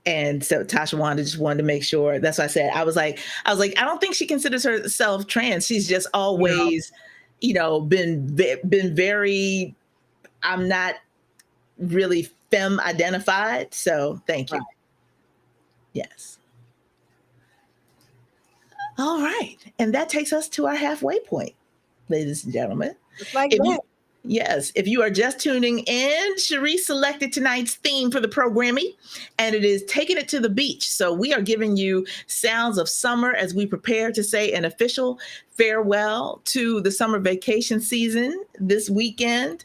And so Tasha Wanda just wanted to make sure. That's what I said. I was like, I don't think she considers herself trans. She's just always, been very, I'm not really femme identified. So thank you. Right. Yes. All right. And that takes us to our halfway point, ladies and gentlemen. Just like that. Yes. If you are just tuning in, Cherie selected tonight's theme for the programming, and it is Taking It to the Beach. So we are giving you sounds of summer as we prepare to say an official farewell to the summer vacation season this weekend.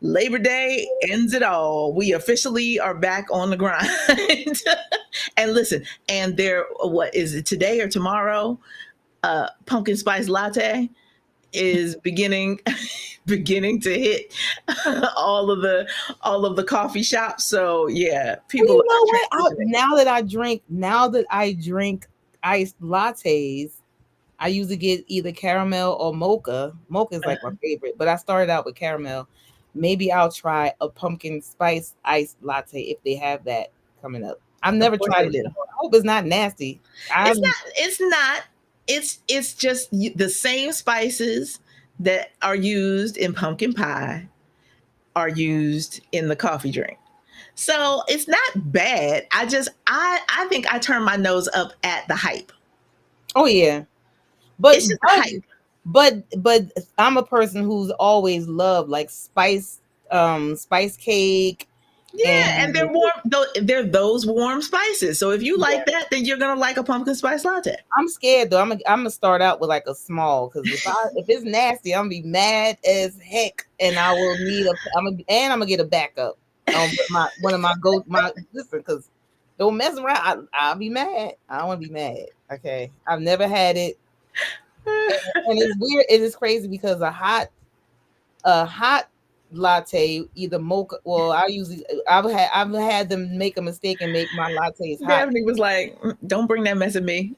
Labor Day ends it all. We officially are back on the grind. And listen, and what is it, today or tomorrow? Pumpkin spice latte is beginning to hit all of the coffee shops. So yeah, people. You know what? Now that I drink iced lattes, I usually get either caramel or mocha. Mocha is like my favorite, but I started out with caramel. Maybe I'll try a pumpkin spice iced latte if they have that coming up. I've never tried it. I hope it's not nasty. It's not. It's just the same spices that are used in pumpkin pie are used in the coffee drink. So it's not bad. I think I turn my nose up at the hype. Oh yeah. But it's just hype. But I'm a person who's always loved like spice cake. Yeah, and they're warm. They're those warm spices. So if you like that, then you're gonna like a pumpkin spice latte. I'm scared though. I'm gonna start out with like a small, because if it's nasty, I'm gonna be mad as heck, and I will need I'm gonna get a backup. Listen, because don't mess around. I'll be mad. I don't want to be mad. Okay, I've never had it. And it's weird. It is crazy because a hot latte, either mocha. Well, I've had them make a mistake and make my lattes hot. Daphne was like, "Don't bring that mess at me."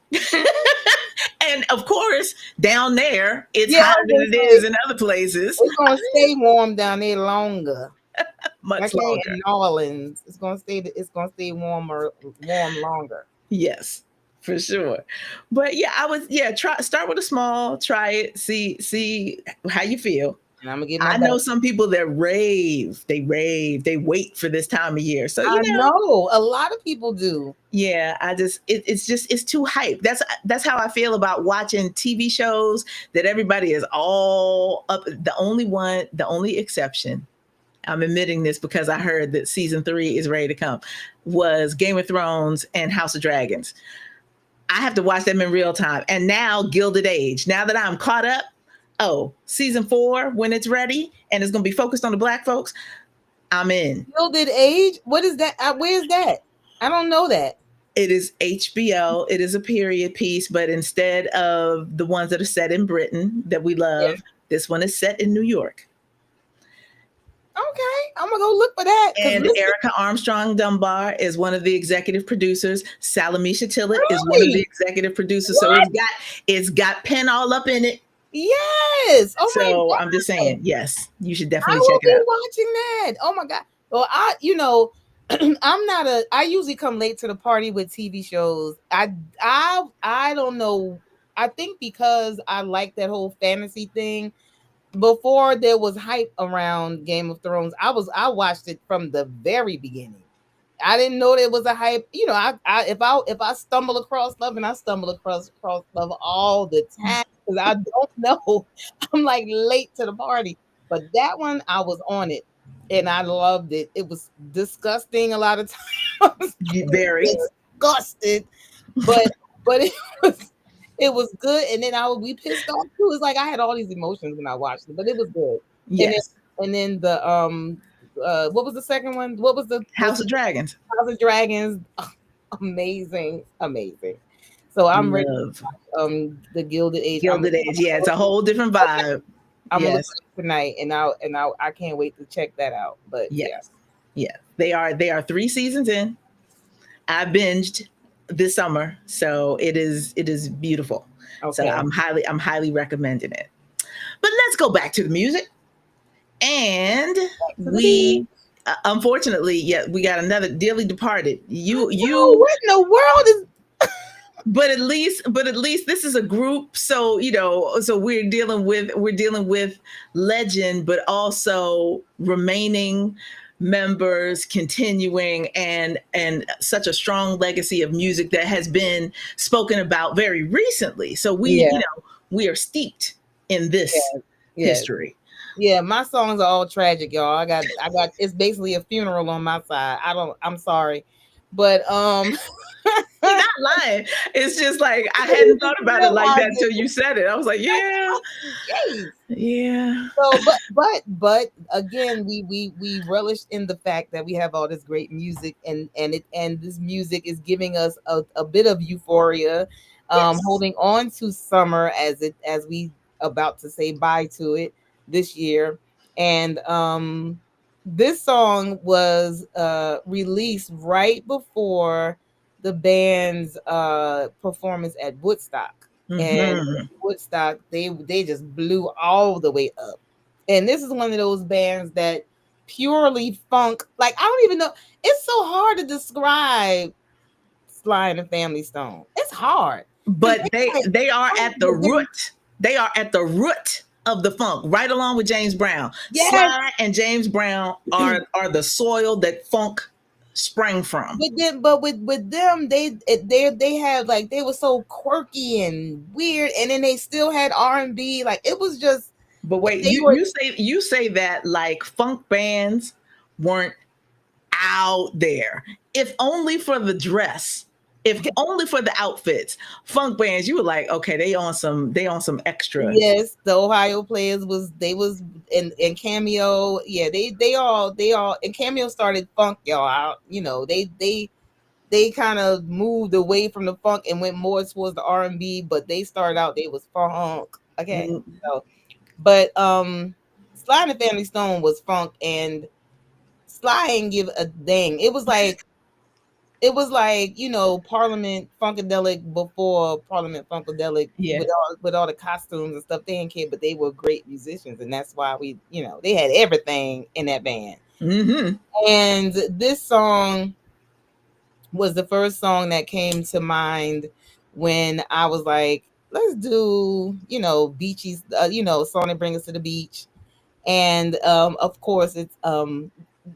And of course, down there, it's hotter than it is in other places. It's gonna stay warm down there longer. Much longer. In New Orleans, it's gonna stay warm longer. Yes. For sure. But yeah, start with a small, try it, see how you feel. And I'm gonna get my I belt. know some people that rave, they wait for this time of year. So I know a lot of people do. yeah, it's too hype. That's how I feel about watching TV shows that everybody is all up. The only exception, I'm admitting this because I heard that season 3 is ready to come, was Game of Thrones and House of Dragons. I have to watch them in real time. And now Gilded Age. Now that I'm caught up, season 4, when it's ready and it's going to be focused on the Black folks, I'm in. Gilded Age? What is that? Where's that? I don't know that. It is HBO. It is a period piece, but instead of the ones that are set in Britain that we love, this one is set in New York. Okay, I'm gonna go look for that. And Erica Armstrong Dunbar is one of the executive producers. Salamisha Tillett is one of Really? the executive producers. What? So it's got Penn all up in it. Yes. Oh my So God. I'm just saying, yes, you should I definitely will check be it out. watching that. Oh my God. Well, I usually come late to the party with TV shows. I don't know. I think because I like that whole fantasy thing. Before there was hype around Game of Thrones, I watched it from the very beginning. I didn't know there was a hype. You know, if I stumble across love, and I stumble across love all the time because I don't know. I'm like late to the party. But that one, I was on it and I loved it. It was disgusting a lot of times. Very disgusted, but it was good. And then I would be pissed off too. It's like I had all these emotions when I watched it, but it was good. yes. And then the what was the second one? What was the House of Dragons. House of Dragons? Oh, amazing. So I'm ready. The Gilded Age. Gilded Age. Yeah, it's a whole different vibe. I'm gonna look at it tonight, and I can't wait to check that out. But yes. Yeah, they are 3 seasons in. I binged this summer, so it is beautiful. Okay. So I'm highly recommending it. But let's go back to the music. And we unfortunately, we got another dearly departed. What in the world is but at least this is a group, so so we're dealing with legend, but also remaining members, continuing and such a strong legacy of music that has been spoken about very recently. So we we are steeped in this history. Yeah, my songs are all tragic, y'all. I got it's basically a funeral on my side. I'm sorry. But You're not lying. It's just like I hadn't thought about it like that until you said it. I was like, yeah. So, but again, we relish in the fact that we have all this great music, and this music is giving us a bit of euphoria, holding on to summer as we about to say bye to it this year. And this song was released right before the band's performance at Woodstock. And Woodstock, they just blew all the way up. And this is one of those bands that purely funk. Like, I don't even know. It's so hard to describe Sly and the Family Stone. It's hard. But they are at the root. They are at the root of the funk, right along with James Brown. Yes. Sly and James Brown are the soil that funk sprang from. But with them, they had, like, they were so quirky and weird, and then they still had R&B. Like, it was just. But wait, you say that like funk bands weren't out there. If only for the dress. If only for the outfits. Funk bands, you were like, okay, they on some extra. Yes, the Ohio Players in Cameo. Yeah, they all and Cameo started funk y'all out. You know, they kind of moved away from the funk and went more towards the R&B, but they started out, they was funk. Okay. Mm-hmm. So, but Sly and the Family Stone was funk, and Sly ain't give a dang. It was like, you know, Parliament Funkadelic before Parliament Funkadelic, with all the costumes and stuff. They didn't care, but they were great musicians, and that's why they had everything in that band. Mm-hmm. And this song was the first song that came to mind when I was like, let's do, beaches, song that bring us to the beach. And of course it's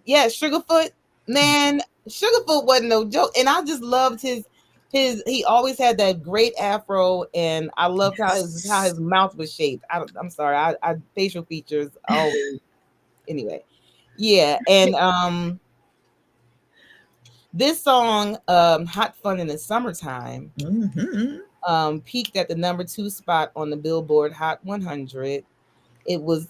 yeah, Sugarfoot, man, Sugarfoot wasn't no joke. And I just loved his he always had that great afro, and I loved how his mouth was shaped. I'm sorry, I facial features always anyway. Yeah, and this song, Hot Fun in the Summertime, peaked at the number 2 spot on the Billboard Hot 100. It was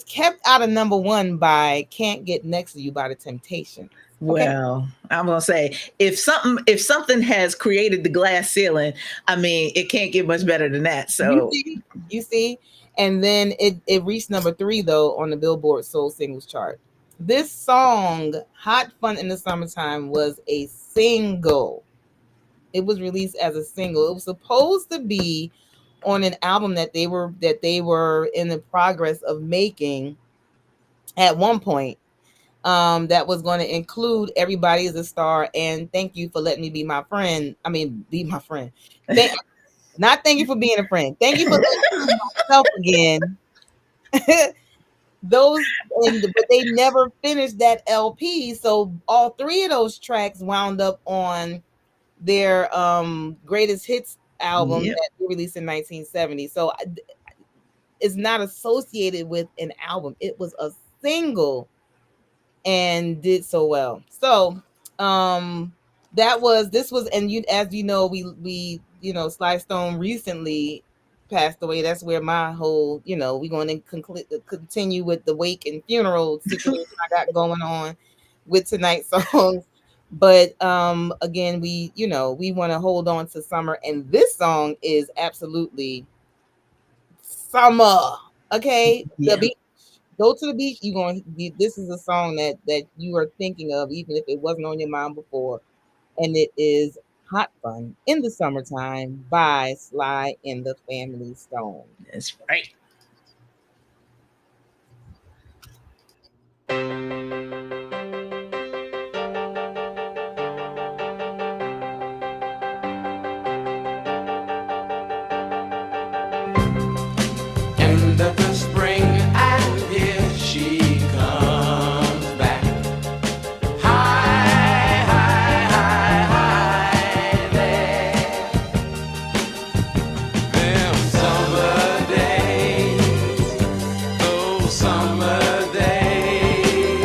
kept out of number 1 by Can't Get Next to You by The Temptations. Okay? Well, I'm gonna say if something has created the glass ceiling, I mean, it can't get much better than that. So you see, and then it reached number 3 though on the Billboard Soul Singles chart. This song, Hot Fun in the Summertime, was a single. It was released as a single. It was supposed to be on an album that they were in the progress of making at one point. That was going to include Everybody Is a Star and Thank You for Letting Me Be My Friend. I mean, be my friend. Not thank you for being a friend. Thank you for letting me be myself again. But they never finished that LP. So all 3 of those tracks wound up on their greatest hits album that they released in 1970. So it's not associated with an album. It was a single and did so well. So this was and you, as you know, we Sly Stone recently passed away. That's where my whole, we're going to continue with the wake and funeral situation I got going on with tonight's songs. But again, we want to hold on to summer, and this song is absolutely summer. Okay, the beach. Go to the beach. This is a song that you are thinking of, even if it wasn't on your mind before, and it is Hot Fun in the Summertime by Sly and the Family Stone. That's right. End of the spring, and here she comes back. High, high, high, high there. Them summer days, those summer days.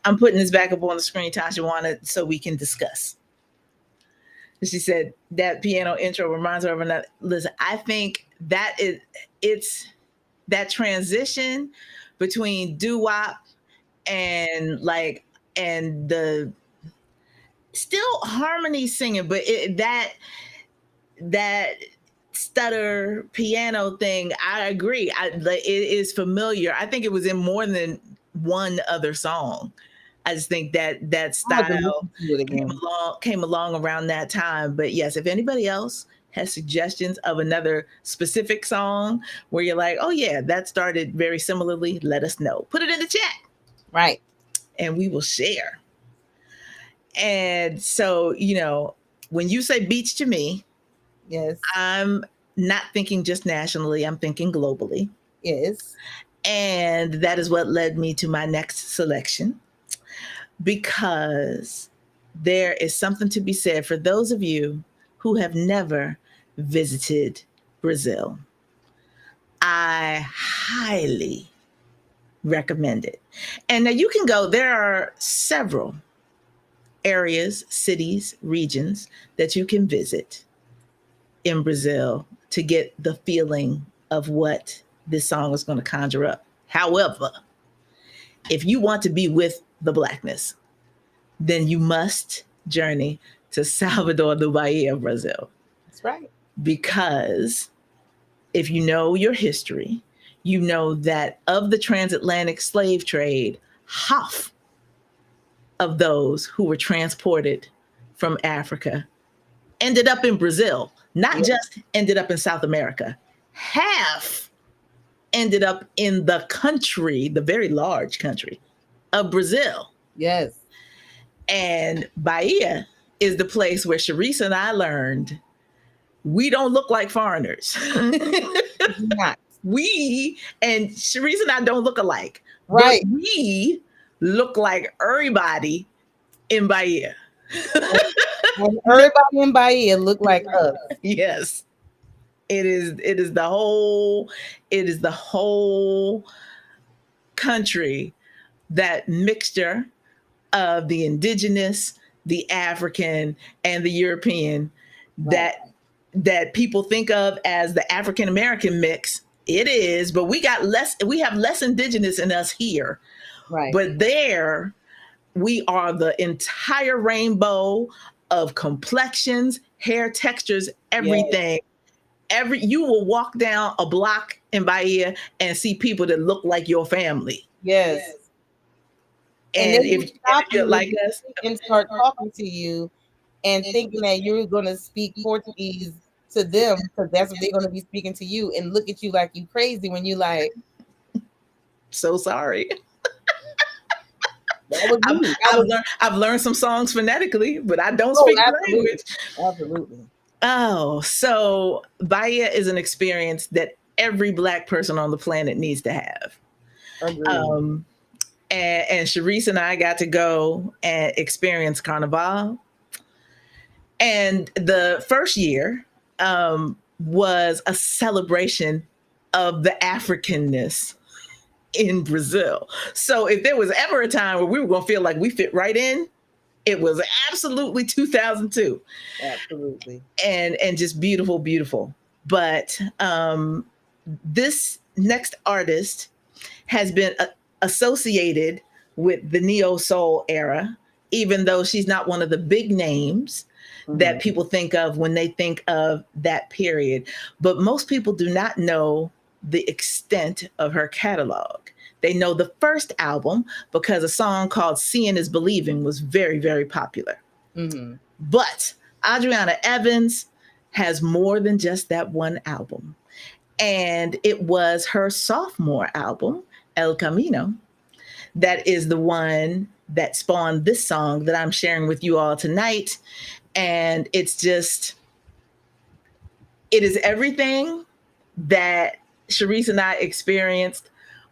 I'm putting this back up on the screen, Tasha Wana, so we can discuss. She said that piano intro reminds her of another. Listen, I think that it's that transition between doo-wop and the still harmony singing, but that stutter piano thing, I agree. It is familiar. I think it was in more than one other song. I just think that style came along around that time. But yes, if anybody else has suggestions of another specific song where you're like, oh yeah, that started very similarly, let us know. Put it in the chat. Right. And we will share. And so, when you say beach to me, yes, I'm not thinking just nationally, I'm thinking globally. Yes. And that is what led me to my next selection, because there is something to be said for those of you who have never visited Brazil. I highly recommend it. And now you can go, there are several areas, cities, regions that you can visit in Brazil to get the feeling of what this song is going to conjure up. However, if you want to be with the Blackness, then you must journey to Salvador do Bahia, Brazil. That's right. Because if you know your history, you know that of the transatlantic slave trade, half of those who were transported from Africa ended up in Brazil, not just ended up in South America. Half ended up in the country, the very large country of Brazil. Yes. And Bahia is the place where Sharice and I learned we don't look like foreigners. Not. We and Sharice and I don't look alike. Right. But we look like everybody in Bahia. And everybody in Bahia look like us. Yes. It is the whole country, that mixture of the indigenous, the African, and the European, Right. that people think of as the African American mix. It is, but we have less indigenous in us here. Right. But there we are the entire rainbow of complexions, hair textures, everything. You will walk down a block in Bahia and see people that look like your family. Yes. And if you're like us and start talking to you and thinking that you're going to speak Portuguese to them because that's what they're going to be speaking to you, and look at you like you crazy when you like, so sorry. that was me. I've learned some songs phonetically, but I don't speak the language. Absolutely. Oh, so Bahia is an experience that every Black person on the planet needs to have. And Sharice and I got to go and experience Carnival. And the first year was a celebration of the Africanness in Brazil. So if there was ever a time where we were going to feel like we fit right in, it was absolutely 2002. Absolutely. And just beautiful, beautiful. But this next artist has been associated with the neo soul era, even though she's not one of the big names that people think of when they think of that period. But most people do not know the extent of her catalog. They know the first album because a song called Seeing is Believing was very, very popular. Mm-hmm. But Adriana Evans has more than just that one album. And it was her sophomore album, El Camino, that is the one that spawned this song that I'm sharing with you all tonight. And it is everything that Sharice and I experienced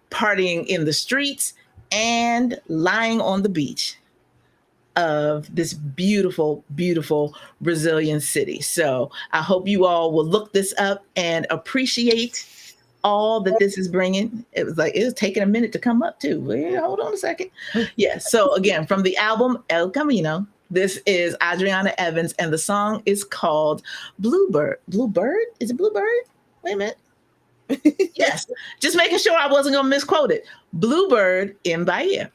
partying in the streets and lying on the beach of this beautiful, beautiful Brazilian city. So I hope you all will look this up and appreciate all that this is bringing. It was like, it was taking a minute to come up too. Wait, hold on a second. Yeah. So again, from the album El Camino, this is Adriana Evans, and the song is called Bluebird. Bluebird? Is it Bluebird? Wait a minute. Yes. Just making sure I wasn't going to misquote it. Bluebird in Bahia.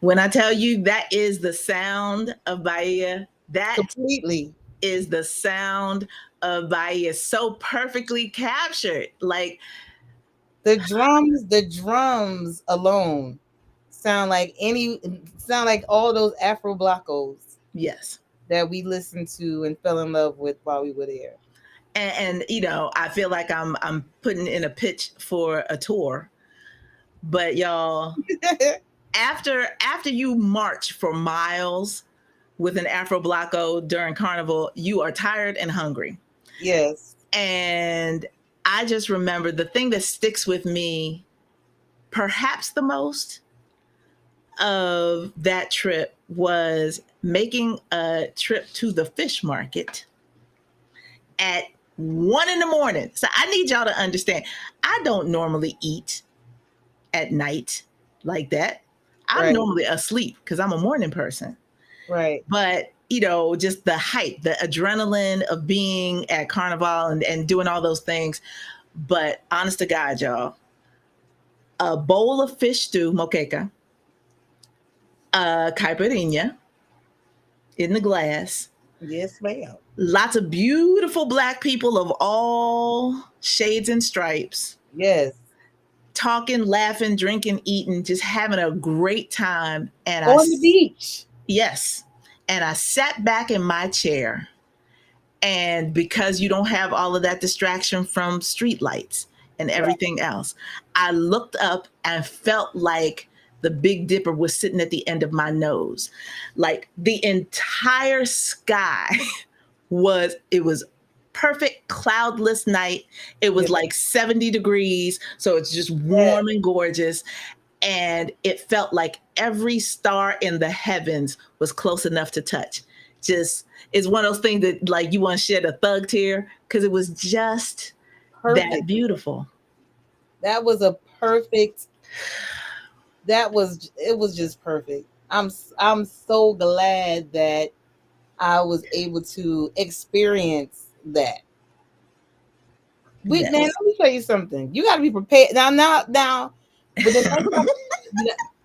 When I tell you that is the sound of Bahia, that Completely. is the sound of Bahia, so perfectly captured. Like The drums alone sound like all those Afro Blacos yes. that we listened to and fell in love with while we were there. And you know, I feel like I'm putting in a pitch for a tour. But y'all, after you march for miles with an Afro Blacko during Carnival, you are tired and hungry. Yes. And I just remember the thing that sticks with me perhaps the most of that trip was making a trip to the fish market at 1 in the morning. So I need y'all to understand. I don't normally eat at night like that. I'm Right. normally asleep because I'm a morning person. Right. But just the hype, the adrenaline of being at Carnival and doing all those things. But honest to God, y'all, a bowl of fish stew, moqueca, a caipirinha in the glass, Yes, ma'am. lots of beautiful black people of all shades and stripes, Yes. talking, laughing, drinking, eating, just having a great time. On the beach. Yes. And I sat back in my chair. And because you don't have all of that distraction from street lights and everything else, I looked up and felt like the Big Dipper was sitting at the end of my nose. Like the entire sky it was perfect cloudless night. It was like 70 degrees. So it's just warm and gorgeous. And it felt like every star in the heavens was close enough to touch. Just, it's one of those things that like you want to shed a thug tear because it was just Perfect. that beautiful. That was a perfect. It was just perfect. I'm so glad that I was able to experience that. Yes. Man, let me tell you something. You got to be prepared now. But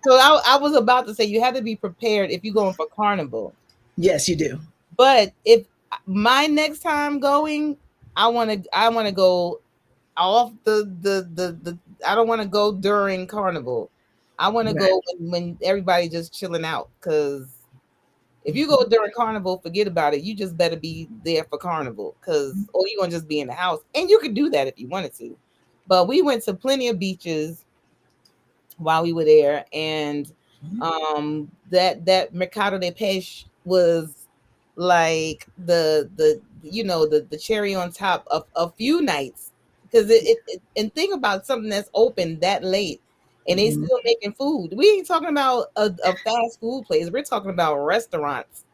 so I was about to say you have to be prepared if you're going for Carnival. Yes, you do. But if my next time going, I want to go off the I don't want to go during Carnival. I want to go when everybody just chilling out, because if you go during Carnival, forget about it. You just better be there for Carnival, or you're gonna just be in the house. And you could do that if you wanted to. But we went to plenty of beaches while we were there, and that Mercado de Peixe was like the cherry on top of a few nights, because and think about something that's open that late and they still making food. We ain't talking about a fast food place. We're talking about restaurants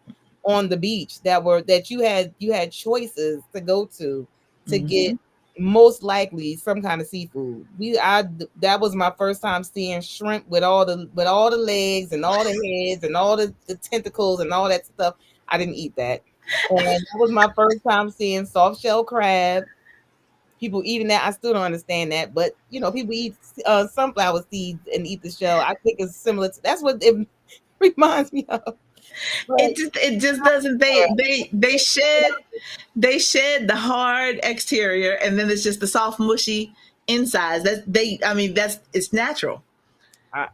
on the beach that you had choices to go to get most likely some kind of seafood. That was my first time seeing shrimp with all the legs and all the heads and all the tentacles and all that stuff. I didn't eat that. And that was my first time seeing soft shell crab. People eating that, I still don't understand that, but people eat sunflower seeds and eat the shell. I think it's similar to, that's what it reminds me of. But It just doesn't. They shed the hard exterior, and then it's just the soft, mushy insides. It's natural.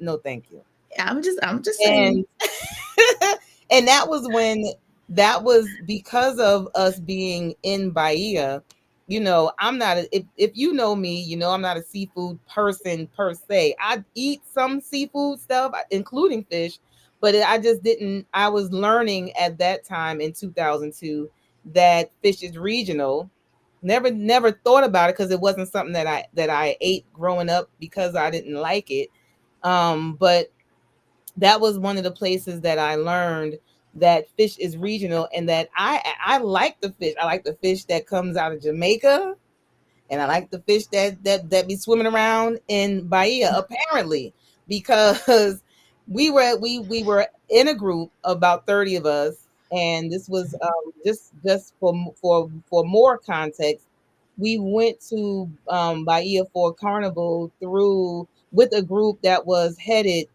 No, thank you. I'm just saying. And that was because of us being in Bahia. I'm not if you know me, I'm not a seafood person per se. I eat some seafood stuff, including fish, but I just didn't. I was learning at that time in 2002 that fish is regional. Never thought about it because it wasn't something that I ate growing up because I didn't like it. But that was one of the places that I learned that fish is regional, and that I like the fish. I like the fish that comes out of Jamaica, and I like the fish that be swimming around in Bahia, apparently, because we were in a group about 30 of us, and this was just for more context. We went to Bahia for Carnival with a group that was headed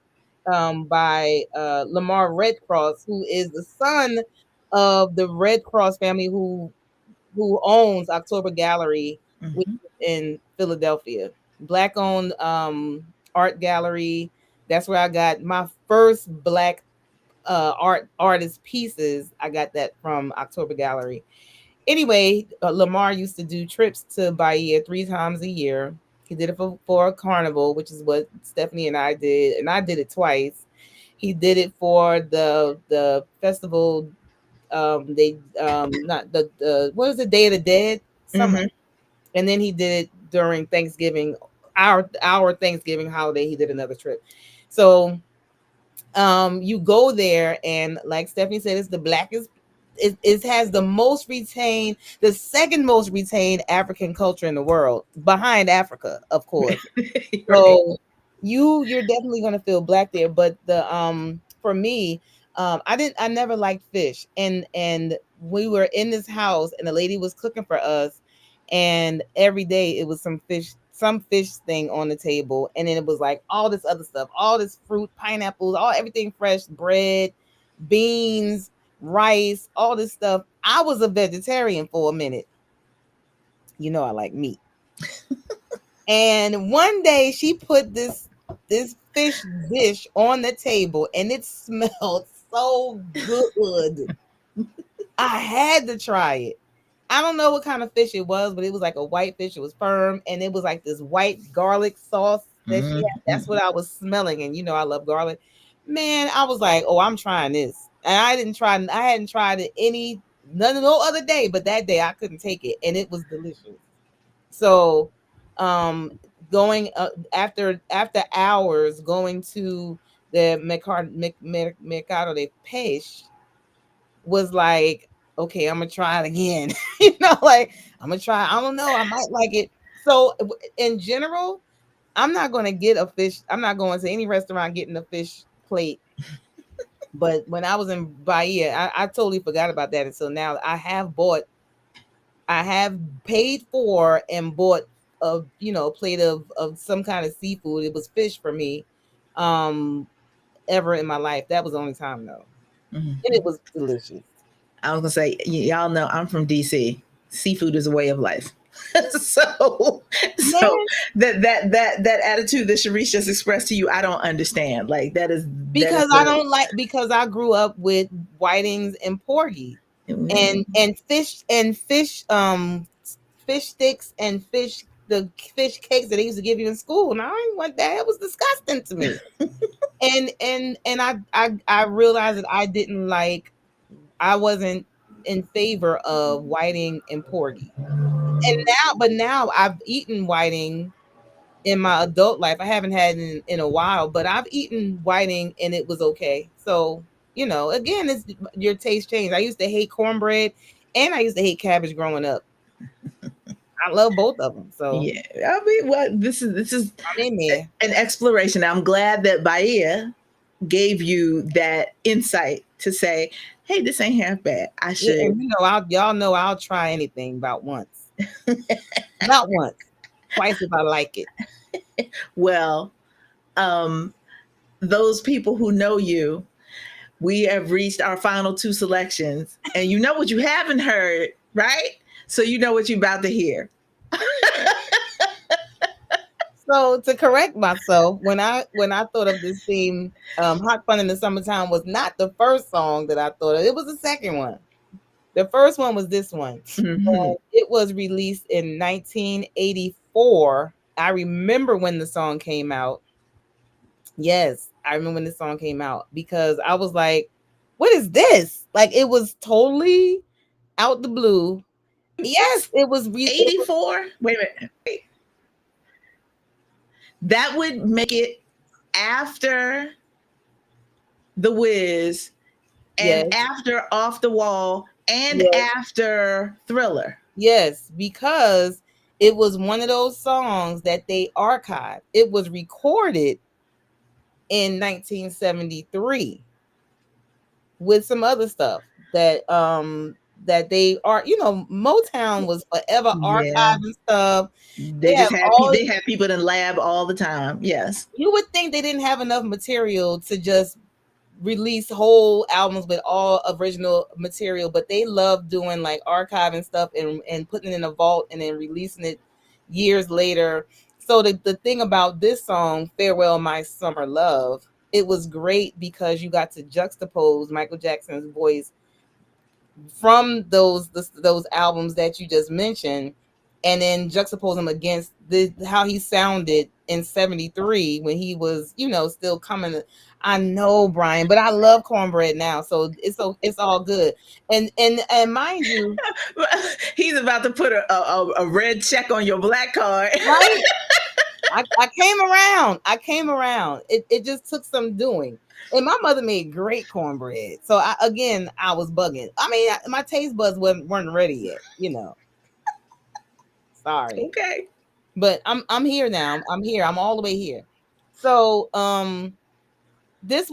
by Lamar Red Cross, who is the son of the Red Cross family who owns October Gallery, which is in Philadelphia. Black owned art gallery. That's where I got my first Black artist pieces. I got that from October Gallery. Anyway, Lamar used to do trips to Bahia 3 times a year. He did it for a Carnival, which is what Stephanie and I did, and I did it twice. He did it for the festival. They not the what is it, Day of the Dead summer, and then he did it during Thanksgiving, our Thanksgiving holiday. He did another trip. So you go there, and like Stephanie said, it's the blackest it has the most retained, the second most retained African culture in the world, behind Africa, of course. Right. So you're definitely gonna feel black there. But the for me, I never liked fish, and we were in this house, and the lady was cooking for us, and every day it was some fish thing on the table, and then it was like all this other stuff, all this fruit, pineapples, everything fresh, bread, beans, rice, all this stuff. I was a vegetarian for a minute. You know I like meat. And one day she put this fish dish on the table, and it smelled so good. I had to try it. I don't know what kind of fish it was, but it was like a white fish. It was firm, and it was like this white garlic sauce that she had. That's what I was smelling, and you know I love garlic. Man, I was like, "Oh, I'm trying this," and I hadn't tried it no other day, but that day I couldn't take it, and it was delicious. So, going after hours, going to the Mercado de Peixe was like, okay, I'm gonna try it again. You know, like I'm gonna try. I don't know. I might like it. So, in general, I'm not gonna get a fish. I'm not going to any restaurant getting a fish plate. But when I was in Bahia, I totally forgot about that until now. I have paid for and bought a plate of some kind of seafood. It was fish for me, ever in my life. That was the only time though, and it was delicious. I was gonna say, y'all know I'm from DC. Seafood is a way of life. so that attitude that Sharice just expressed to you, I don't understand. Like because I grew up with whitings and porgy, and fish sticks and the fish cakes that they used to give you in school. And I didn't want that. It was disgusting to me. and I realized that I wasn't in favor of whiting and porgy. But now I've eaten whiting in my adult life. I haven't had it in a while, but I've eaten whiting and it was okay. So, again, it's your taste change. I used to hate cornbread and I used to hate cabbage growing up. I love both of them. So yeah, I mean, well, this is an exploration. I'm glad that Bahia gave you that insight to say, hey, this ain't half bad. I should. Yeah, y'all know I'll try anything about once. Not once. Twice if I like it. Well, those people who know you, we have reached our final two selections, and you know what you haven't heard, right? So you know what you're about to hear. So to correct myself, when I thought of this theme, Hot Fun in the Summertime was not the first song that I thought of. It was the second one. The first one was this one. Mm-hmm. It was released in 1984. I remember when the song came out. Yes, I remember when the song came out because I was like, what is this? Like, it was totally out the blue. Yes, it was 84. Wait a minute. Wait. That would make it after The Wiz and after Off the Wall and after Thriller. Yes, because it was one of those songs that they archived. It was recorded in 1973 with some other stuff that they are, Motown was forever archiving stuff. They had people in lab all the time. Yes. You would think they didn't have enough material to just release whole albums with all original material, but they love doing like archiving stuff and putting it in a vault and then releasing it years later. So the thing about this song, Farewell My Summer Love, it was great because you got to juxtapose Michael Jackson's voice from those albums that you just mentioned, and then juxtapose them against how he sounded in 73 when he was, still coming. I know, Brian, but I love cornbread now, so it's all good. And mind you, he's about to put a red check on your black card. Right? I came around. I came around. It just took some doing. And my mother made great cornbread. So I was bugging. I mean, my taste buds weren't ready yet, you know. Sorry. Okay. But I'm here now. I'm here. I'm all the way here. So this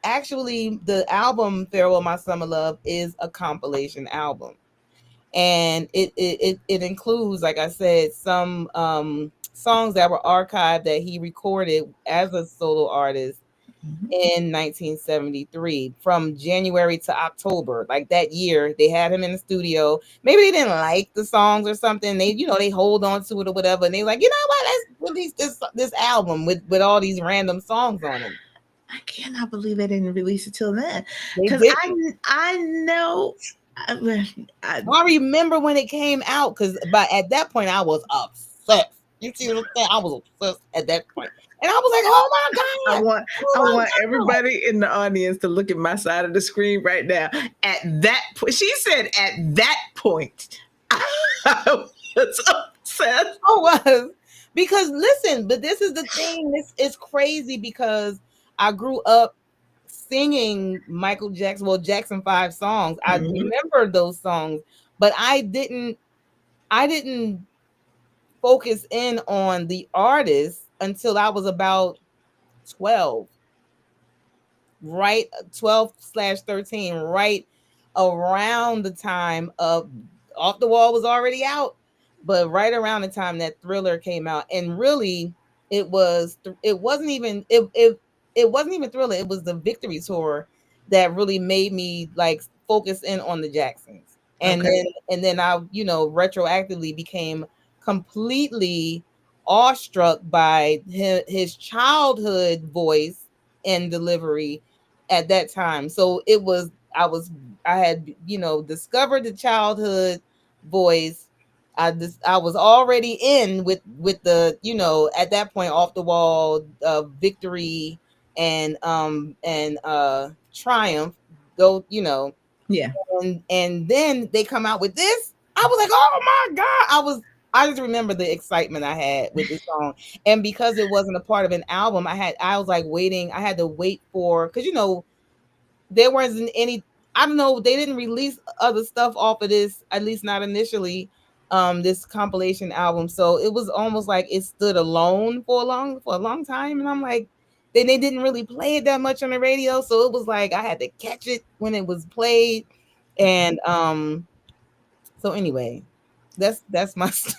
actually, the album Farewell My Summer Love is a compilation album. And it includes, like I said, some songs that were archived that he recorded as a solo artist in 1973 from January to October. Like that year, they had him in the studio. Maybe they didn't like the songs or something. They, they hold on to it or whatever. And they like, you know what? Let's release this album with all these random songs on it. I cannot believe they didn't release it till then. They Because didn't. I know. I remember when it came out, because at that point I was obsessed. You see what I'm saying? I was obsessed at that point. And I was like, oh my God. I want everybody in the audience to look at my side of the screen right now. At that point, she said at that point, I was obsessed. I was. Because listen, but this is the thing. This is crazy because I grew up singing Michael Jackson, Jackson 5 songs. I remember those songs, but I didn't focus in on the artist until I was about 12, right? 12/13, right around the time of Off the Wall was already out, but right around the time that Thriller came out. And really it wasn't even Thriller, it was the Victory Tour that really made me like focus in on the Jacksons. And then I, retroactively became completely awestruck by his childhood voice and delivery at that time. So I had discovered the childhood voice. I was already in with the at that point Off the Wall, Victory, and Triumph, though, Yeah. And then they come out with this. I was like, oh my God. I just remember the excitement I had with this song. And because it wasn't a part of an album, I was like waiting. I had to wait for, because there wasn't any, I don't know, they didn't release other stuff off of this, at least not initially, this compilation album. So it was almost like it stood alone for a long time. And I'm like, then they didn't really play it that much on the radio. So it was like I had to catch it when it was played. And so anyway, that's my story.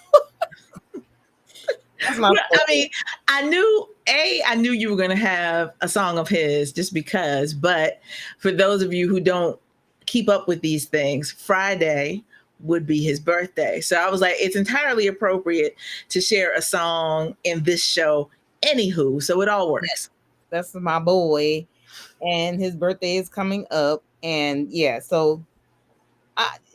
That's my story. I mean, I knew you were going to have a song of his just because, but for those of you who don't keep up with these things, Friday would be his birthday. So I was like, it's entirely appropriate to share a song in this show anywho. So it all works. That's my boy. And his birthday is coming up. And yeah, so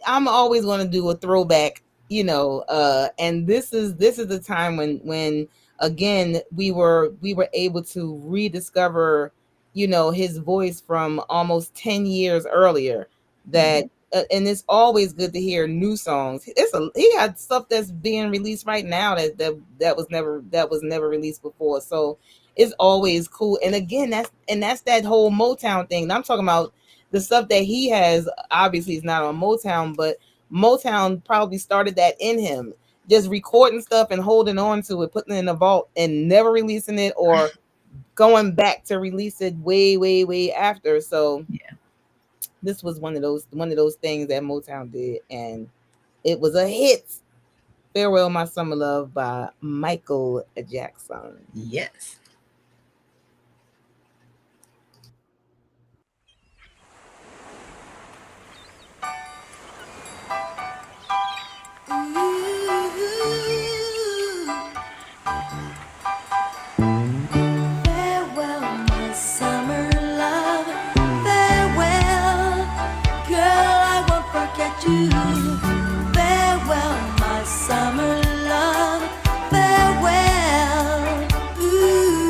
I'm always going to do a throwback, and this is the time when again we were able to rediscover, his voice from almost 10 years earlier. That and it's always good to hear new songs. He got stuff that's being released right now that was never released before. So it's always cool. And again, that's that whole Motown thing. I'm talking about the stuff that he has. Obviously is not on Motown, but Motown probably started that in him, just recording stuff and holding on to it, putting it in a vault and never releasing it, or going back to release it way, way, way after. So yeah, this was one of those things that Motown did, and it was a hit. Farewell My Summer Love by Michael Jackson. Yes. Farewell, my summer love, farewell. Ooh.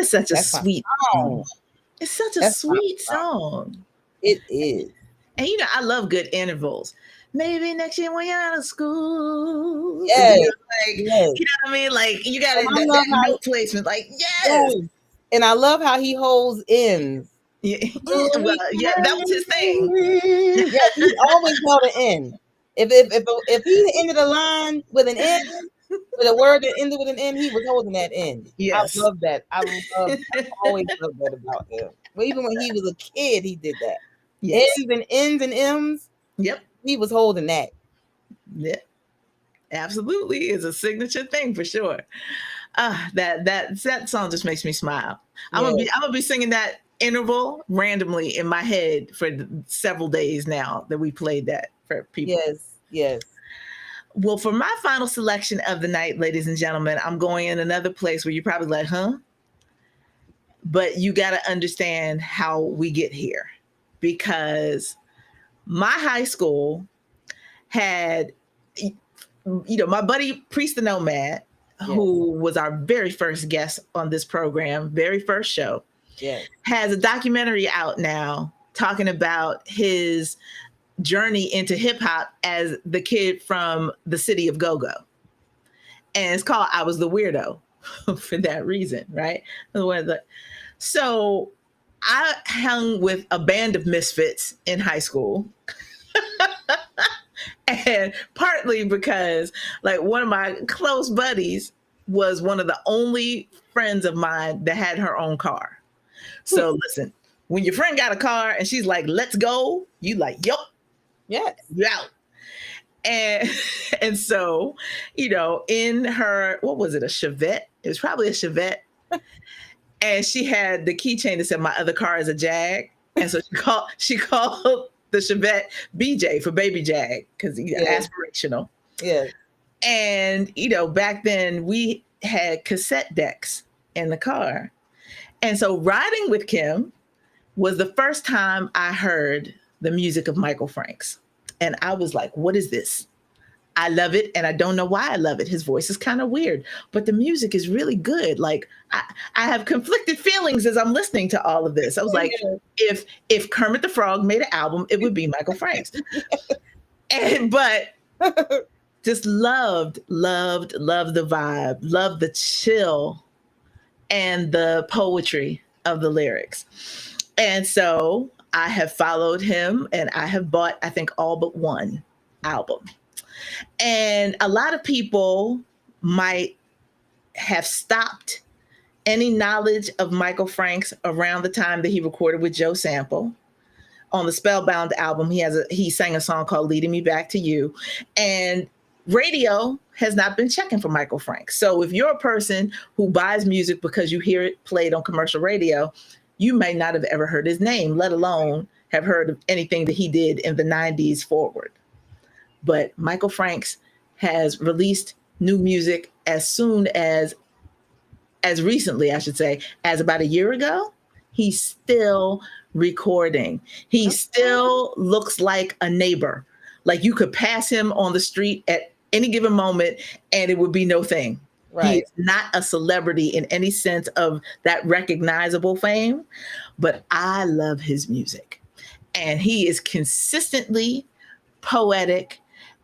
is such a That's my sweet song. song. It's such a That's my sweet song. song. It is. And you know, I love good intervals. Maybe next year when you're out of school. Yes. Like, Yes. you know what I mean? Like you got And I that love how- note placement. Like, yes. Yes. And I love how he holds ends. Yeah. Well, yeah, that was his thing. Yes, he always held an end. If he ended a line with an end, with a word that ended with an end, he was holding that end. Yes. I love that. I always loved that about him. But even when he was a kid, he did that. Yes. Ends and N's and M's. Yep. He was holding that. Yeah. Absolutely is a signature thing for sure. That song just makes me smile. I'm gonna be singing that interval randomly in my head for several days now that we played that for people. Yes. Well, for my final selection of the night, ladies and gentlemen, I'm going in another place where you're probably like, huh? But you got to understand how we get here, because my high school had, my buddy Priest the Nomad, who was our very first guest on this program, very first show, has a documentary out now talking about his journey into hip hop as the kid from the city of Go-Go. And it's called I Was the Weirdo for that reason, right? So I hung with a band of misfits in high school. And partly because like one of my close buddies was one of the only friends of mine that had her own car. So listen, when your friend got a car and she's like, let's go, you like, yup. Yes. You out. And so, in her, what was it, a Chevette? It was probably a Chevette. And she had the keychain that said, my other car is a Jag. And so she called the Chevette BJ for Baby Jag, because aspirational. Yeah. And, back then we had cassette decks in the car. And so riding with Kim was the first time I heard the music of Michael Franks. And I was like, what is this? I love it. And I don't know why I love it. His voice is kind of weird, but the music is really good. Like I have conflicted feelings as I'm listening to all of this. I was like, if Kermit the Frog made an album, it would be Michael Franks. But just loved the vibe, loved the chill and the poetry of the lyrics. And so I have followed him and I have bought, I think, all but one album. And a lot of people might have stopped any knowledge of Michael Franks around the time that he recorded with Joe Sample. On the Spellbound album, he sang a song called Leading Me Back to You. And radio has not been checking for Michael Franks. So if you're a person who buys music because you hear it played on commercial radio, you may not have ever heard his name, let alone have heard of anything that he did in the 90s forward. But Michael Franks has released new music as soon as recently, I should say, as about a year ago. He's still recording. He still looks like a neighbor. Like you could pass him on the street at any given moment and it would be no thing. Right. He is not a celebrity in any sense of that recognizable fame, but I love his music. And he is consistently poetic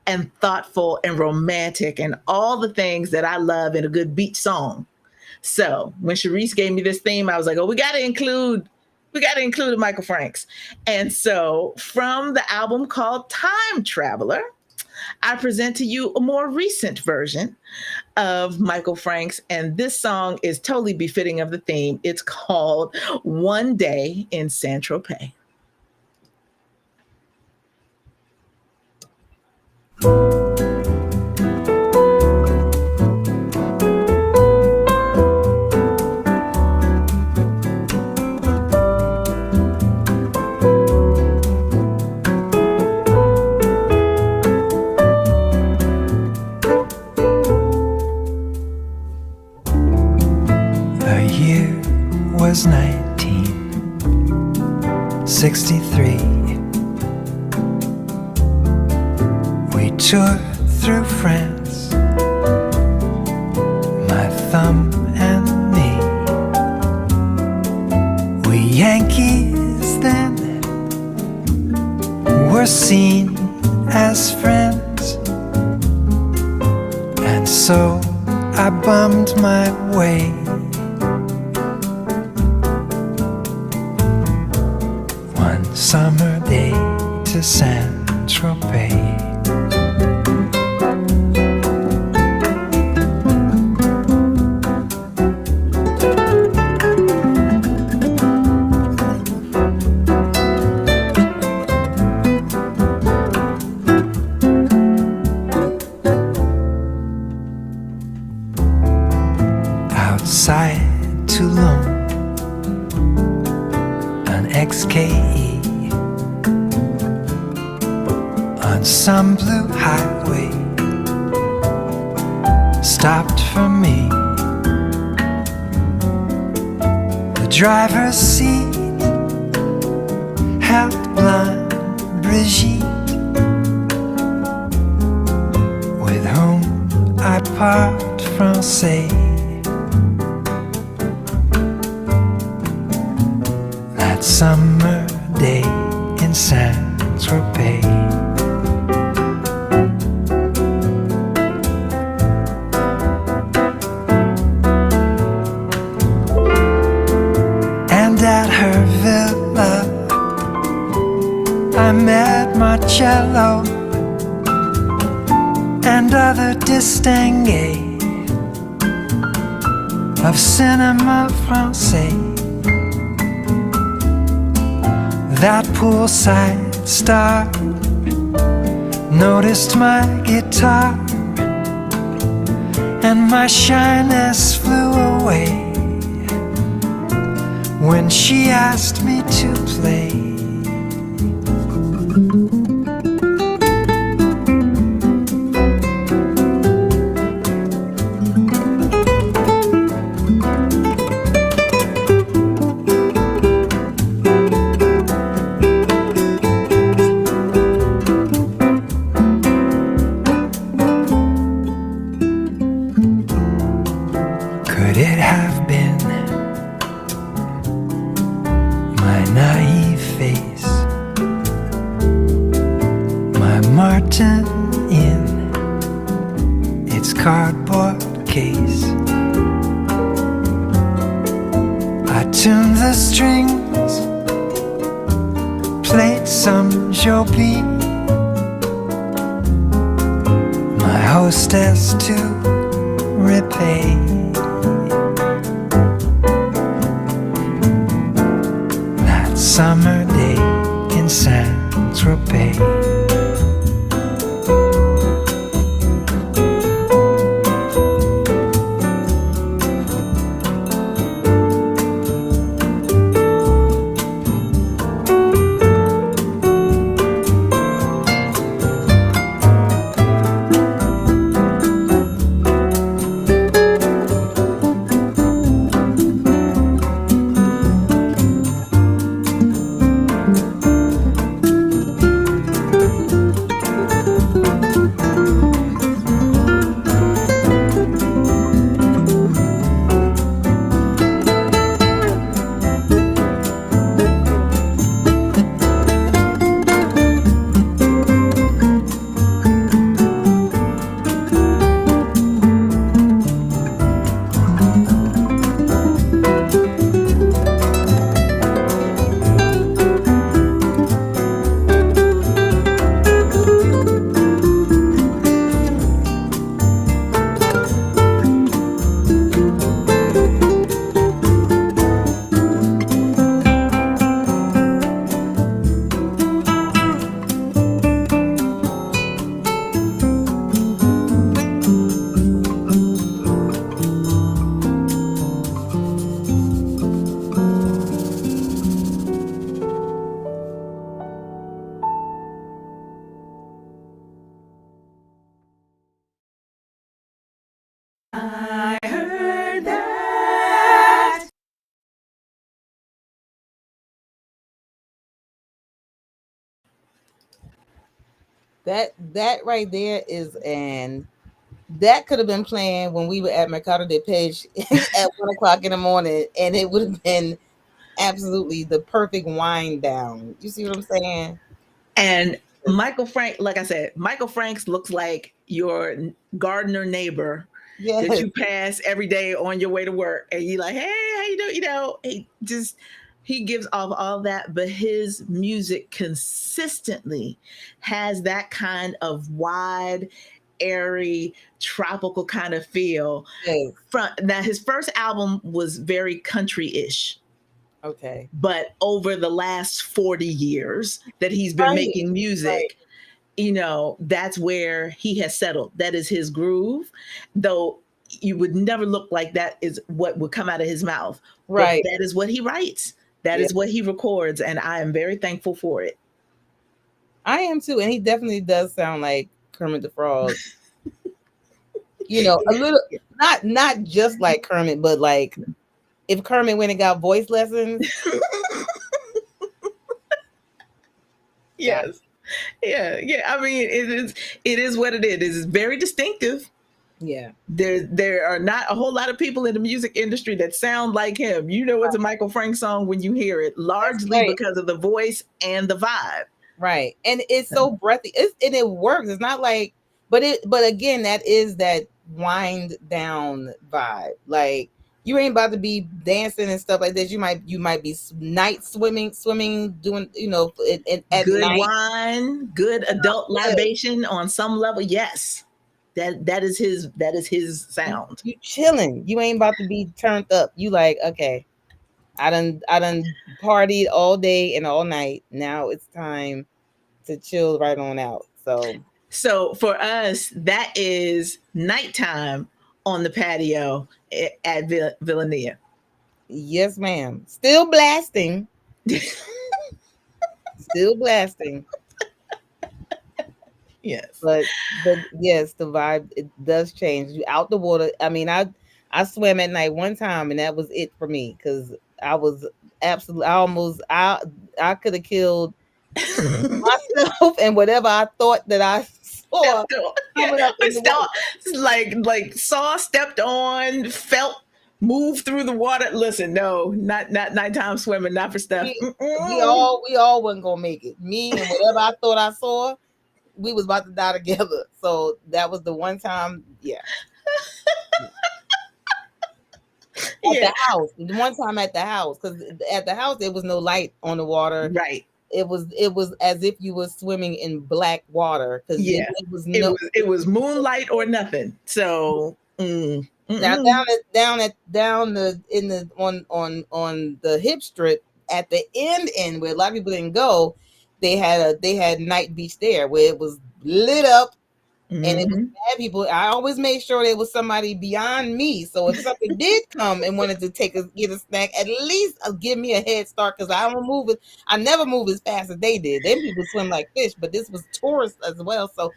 and thoughtful and romantic and all the things that I love in a good beach song. So when Sharice gave me this theme, I was like, oh, we got to include Michael Franks. And so from the album called Time Traveler, I present to you a more recent version of Michael Franks. And this song is totally befitting of the theme. It's called One Day in Saint-Tropez. The year was 1963. We toured through France, my thumb and me. Yankees then were seen as friends, and so I bummed my way one summer day to Saint-Tropez. Outside Toulon, an XKE, on some blue highway, stopped for me. The driver's seat held blonde Brigitte, with whom I parled français. Summer day in Saint-Tropez. And at her villa I met Marcello and other distingués of cinema français. That poolside star noticed my guitar, and my shyness flew away when she asked me to play. Could it have been my naive face, my Martin in its cardboard case? I tuned the strings, played some Joby, my hostess to repay. Summer day in Saint-Tropez. I heard that. That right there is that could have been playing when we were at Mercado de Page at 1 o'clock in the morning, and it would have been absolutely the perfect wind down. You see what I'm saying? And Michael Frank, like I said, Michael Franks looks like your gardener neighbor that Yes. you pass every day on your way to work, and you like, hey, how you doing? You know, he gives off all that, but his music consistently has that kind of wide, airy, tropical kind of feel. Yes. Now, his first album was very country-ish, Okay. but over the last 40 years that he's been Right. making music, you know, that's where he has settled. That is his groove, though you would never look like that is what would come out of his mouth. Right. But that is what he writes. That Yeah. is what he records, and I am very thankful for it. I am too, and he definitely does sound like Kermit the Frog. You know, a little, not just like Kermit, but like if Kermit went and got voice lessons. Yes. Yeah. I mean, it is what it is. It's very distinctive. Yeah. There are not a whole lot of people in the music industry that sound like him. You know it's a Michael Frank song when you hear it, largely right. because of the voice and the vibe. Right. And it's so breathy. And it works. It's not like, but again, that is that wind down vibe. Like you ain't about to be dancing and stuff like this. You might be night swimming, doing, you know, at Good night. wine, good adult libation on some level. Yes. That is his sound. You chilling. You ain't about to be turned up. You like, okay, I done partied all day and all night. Now it's time to chill right on out. So for us, that is nighttime on the patio at Villanilla. Yes, ma'am. Still blasting. Still blasting. Yes. But yes, the vibe, it does change. You out the water. I mean, I swam at night one time and that was it for me because I was absolutely I could have killed myself and whatever I thought that I saw. Like saw, stepped on, felt, moved through the water. Listen, no, not nighttime swimming, not for stuff. We all wasn't gonna make it. Me and whatever I thought I saw, we was about to die together. So that was the one time, yeah. The house. The one time at the house, because at the house there was no light on the water. Right. It was as if you were swimming in black water because it was moonlight or nothing. So now down on the hip strip at the end where a lot of people didn't go, they had Night Beach there where it was lit up. And it was bad people. I always made sure there was somebody beyond me. So if something did come and wanted to get a snack, at least give me a head start because I don't move it. I never move as fast as they did. Them people swim like fish, but this was tourists as well. So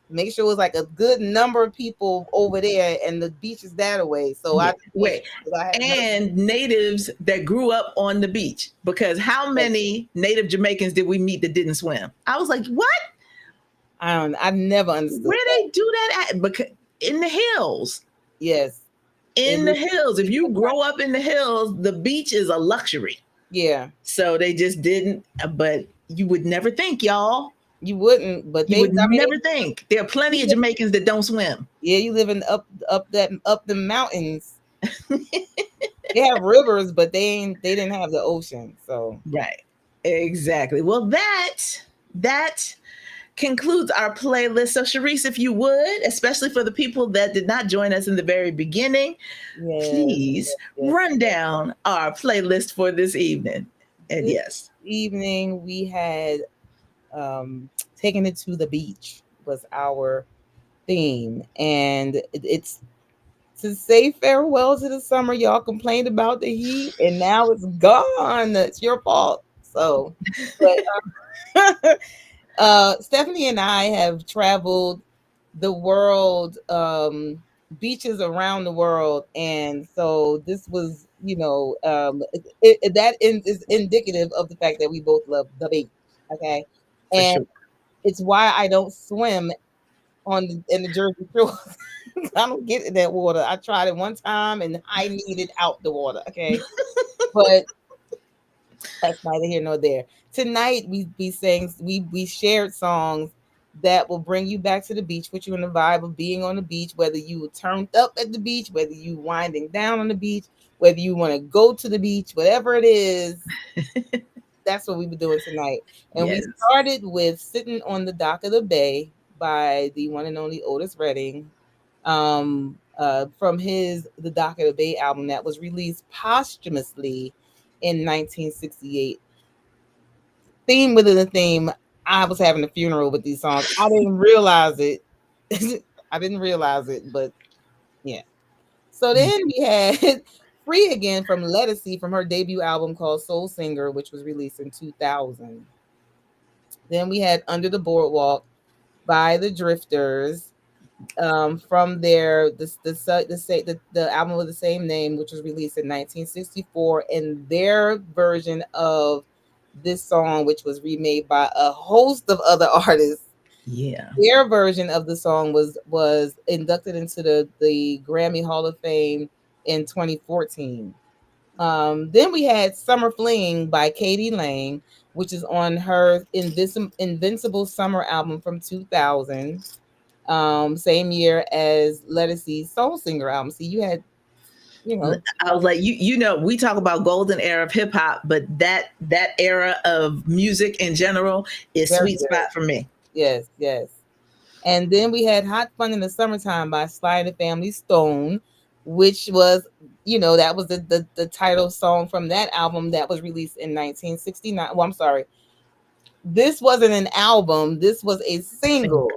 make sure it was like a good number of people over there, and the beach is that away. So and natives that grew up on the beach, because how many native Jamaicans did we meet that didn't swim? I was like, what? I never understood where they do that at, because in the hills. Yes. In the hills. If you grow up in the hills, the beach is a luxury. Yeah. So they just didn't, but you would never think, y'all. You wouldn't, but you would never think. There are plenty of Jamaicans that don't swim. Yeah, you live in up the mountains. They have rivers, but they didn't have the ocean. So right. Exactly. Well, that concludes our playlist. So Sharice, if you would, especially for the people that did not join us in the very beginning, please run down our playlist for this evening. And this evening we had Taking It to the Beach was our theme, and it's to say farewell to the summer. Y'all complained about the heat and now it's gone. It's your fault. So but Stephanie and I have traveled the world, beaches around the world, and so this was, that is indicative of the fact that we both love the beach. Okay, and it's why I don't swim in the Jersey Shore. I don't get in that water. I tried it one time and I needed out the water. Okay, but That's neither here nor there. Tonight we shared songs that will bring you back to the beach, put you in the vibe of being on the beach, whether you turned up at the beach, whether you winding down on the beach, whether you want to go to the beach, whatever it is. That's what we were doing tonight. And we Yes. started with Sitting on the Dock of the Bay by the one and only Otis Redding. From his The Dock of the Bay album that was released posthumously in 1968. Theme within the theme, I was having a funeral with these songs. I didn't realize it. I didn't realize it, but yeah. So then we had Free Again from Ledisi from her debut album called Soul Singer, which was released in 2000. Then we had Under the Boardwalk by the Drifters from their the album with the same name, which was released in 1964, and their version of this song, which was remade by a host of other artists. Yeah. Their version of the song was inducted into the Grammy Hall of Fame in 2014. Then we had Summer Fling by Katie Lang, which is on her Invincible Summer album from 2000. Same year as Ledisi's Soul Singer album. See, you had, I was like, we talk about golden era of hip hop, but that era of music in general is Very sweet good. spot for me. Yes. And then we had Hot Fun in the Summertime by Sly and the Family Stone, which was, that was the title song from that album that was released in 1969. Well, I'm sorry. This wasn't an album. This was a single.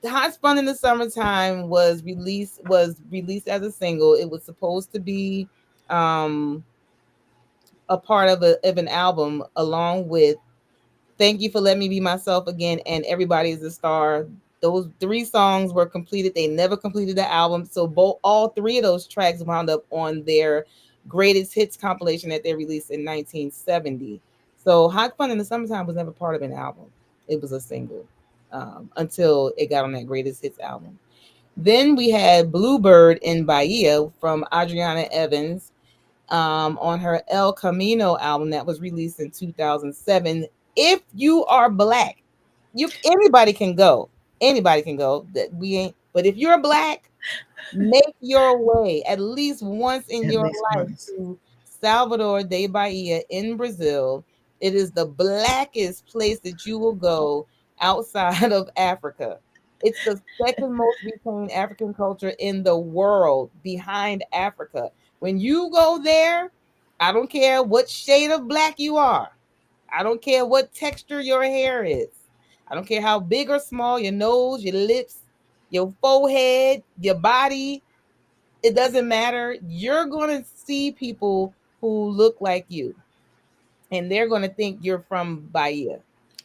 Hot Fun in the Summertime was released as a single. It was supposed to be a part of an album along with Thank You for Letting Me Be Myself Again and Everybody Is a Star. Those 3 songs were completed. They never completed the album. So all 3 of those tracks wound up on their greatest hits compilation that they released in 1970. So Hot Fun in the Summertime was never part of an album. It was a single until it got on that greatest hits album. Then we had Bluebird in Bahia from Adriana Evans on her El Camino album that was released in 2007. If you are Black, anybody can go. That we ain't. But if you're Black, make your way at least once in your life to Salvador de Bahia in Brazil. It is the blackest place that you will go outside of Africa. It's the second most retained African culture in the world behind Africa. When you go there, I don't care what shade of Black you are. I don't care what texture your hair is. I don't care how big or small your nose, your lips, your forehead, your body. It doesn't matter. You're going to see people who look like you. And they're going to think you're from Bahia.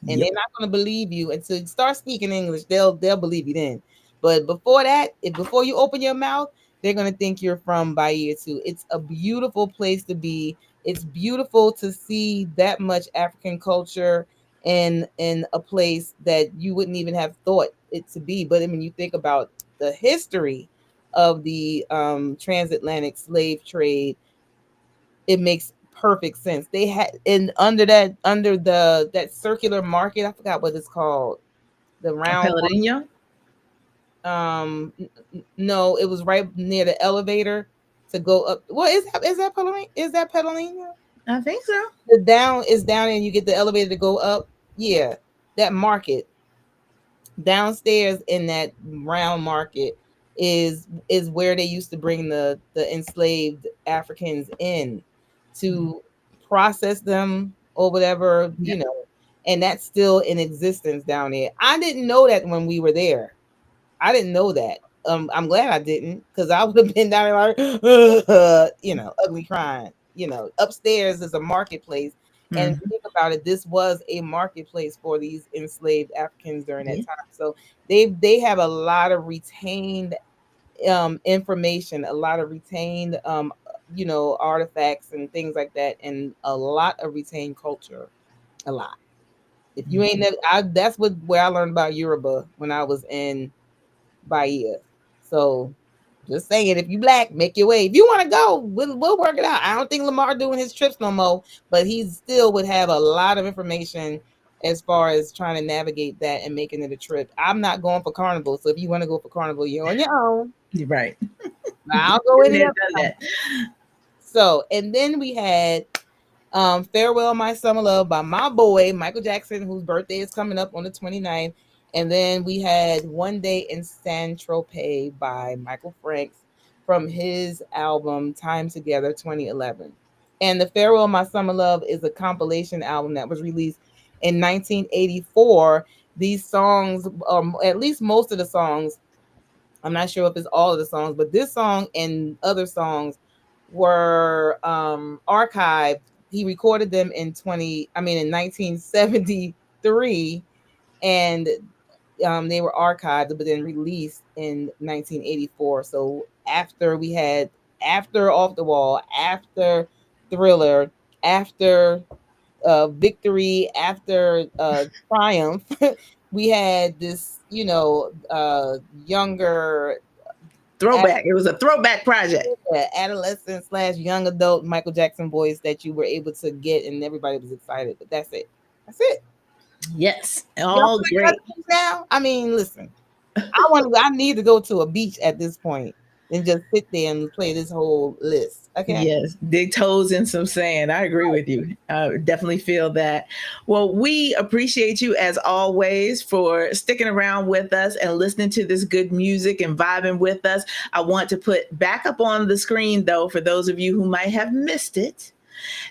And they're not going to believe you until you start speaking English. They'll believe you then. But before that, before you open your mouth, they're going to think you're from Bahia too. It's a beautiful place to be. It's beautiful to see that much African culture in a place that you wouldn't even have thought it to be. But I mean, you think about the history of the transatlantic slave trade, it makes perfect sense. They had under that circular market, I forgot what it's called, the round Peladilla? No, it was right near the elevator to go up. Well, is that Petalina? I think so. The down is down and you get the elevator to go up. Yeah, that market downstairs in that round market is where they used to bring the enslaved Africans in to process them or whatever, and that's still in existence down there. I didn't know that when we were there. I didn't know that. I'm glad I didn't, because I would have been down there like, ugly crying. Upstairs is a marketplace. And if you think about it, this was a marketplace for these enslaved Africans during that time. So they have a lot of retained information, a lot of retained artifacts and things like that, and a lot of retained culture. A lot. If you ain't never, that's where I learned about Yoruba when I was in Bahia. So Just saying, if you black, make your way. If you want to go, we'll work it out. I don't think Lamar doing his trips no more, but he still would have a lot of information as far as trying to navigate that and making it a trip. I'm not going for Carnival, so if you want to go for Carnival, you're on your own. You're right. I'll go Been any there, other done time. that. So, and then we had Farewell My Summer Love by my boy Michael Jackson, whose birthday is coming up on the 29th. And then we had One Day in San Tropez by Michael Franks from his album Time Together 2011. And the Farewell My Summer Love is a compilation album that was released in 1984. These songs, at least most of the songs, I'm not sure if it's all of the songs, but this song and other songs were archived. He recorded them in 1973, and they were archived, but then released in 1984. So after we had after Off the Wall, after Thriller, after Victory, after Triumph, we had this, younger Throwback. It was a throwback project. adolescent / young adult Michael Jackson voice that you were able to get, and everybody was excited. But that's it. That's it. Yes. Y'all All play great. other things now. I mean, listen, I need to go to a beach at this point and just sit there and play this whole list. Okay. Yes, dig toes in some sand. I agree with you. I definitely feel that. Well, we appreciate you as always for sticking around with us and listening to this good music and vibing with us. I want to put back up on the screen, though, for those of you who might have missed it,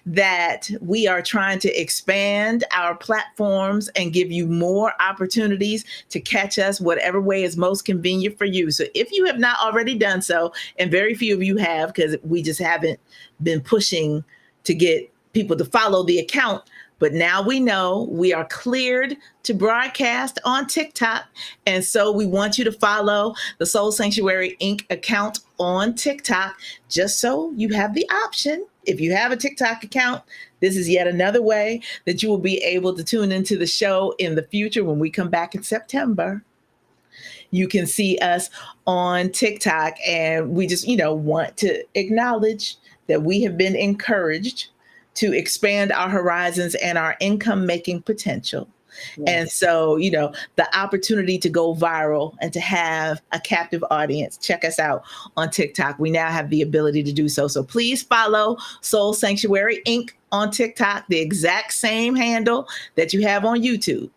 that we are trying to expand our platforms and give you more opportunities to catch us whatever way is most convenient for you. So if you have not already done so, and very few of you have, because we just haven't been pushing to get people to follow the account, but now we know we are cleared to broadcast on TikTok. And so we want you to follow the Soul Sanctuary Inc. account on TikTok, just so you have the option. If you have a TikTok account, this is yet another way that you will be able to tune into the show in the future when we come back in September. You can see us on TikTok, and we just, want to acknowledge that we have been encouraged to expand our horizons and our income making potential. Yes. And so, the opportunity to go viral and to have a captive audience, check us out on TikTok. We now have the ability to do so. So please follow Soul Sanctuary Inc. on TikTok, the exact same handle that you have on YouTube.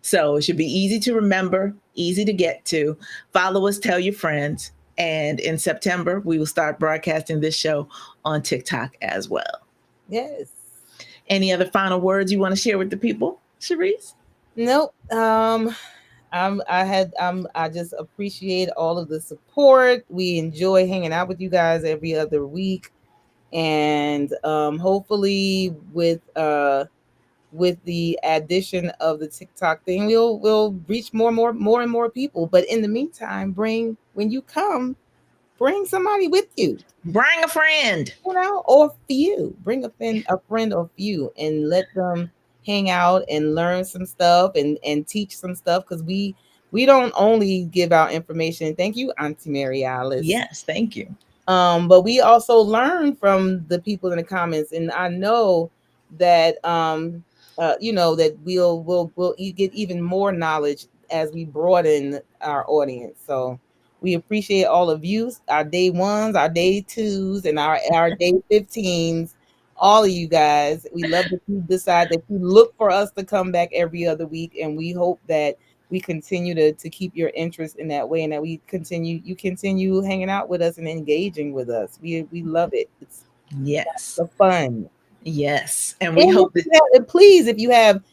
So it should be easy to remember, easy to get to. Follow us, tell your friends. And in September, we will start broadcasting this show on TikTok as well. Yes. Any other final words you want to share with the people, Cherise? Nope. I just appreciate all of the support. We enjoy hanging out with you guys every other week. And hopefully with the addition of the TikTok thing, we'll reach more and more people. But in the meantime, when you come, bring somebody with you. Bring a friend. Or few. Bring a friend or few, and let them hang out and learn some stuff and teach some stuff, because we don't only give out information. Thank you, Auntie Mary Alice. Yes, thank you. But we also learn from the people in the comments, and I know that that we'll get even more knowledge as we broaden our audience. So we appreciate all of you, our day ones, our day twos, and our day 15s. All of you guys, we love that you decide that you look for us to come back every other week, and we hope that we continue to keep your interest in that way, and that you continue hanging out with us and engaging with us. We love it. It's the fun. Yes, and we hope that please, if you have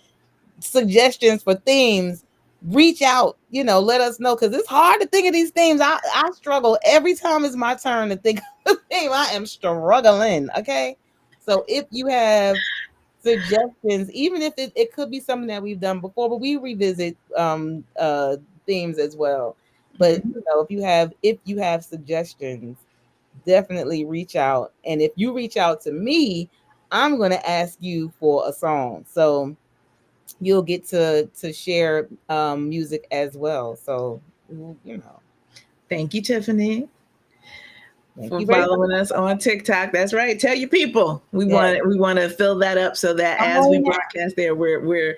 suggestions for themes, reach out. Let us know, because it's hard to think of these themes. I struggle every time it's my turn to think of a theme. I am struggling. Okay. So if you have suggestions, even if it could be something that we've done before, but we revisit themes as well. But if you have suggestions, definitely reach out. And if you reach out to me, I'm going to ask you for a song. So you'll get to share music as well. So Thank you, Tiffany. Thank for you very much. following us on TikTok. That's right. Tell your people. We Yes. want to fill that up so that Come as we on now. broadcast there, we're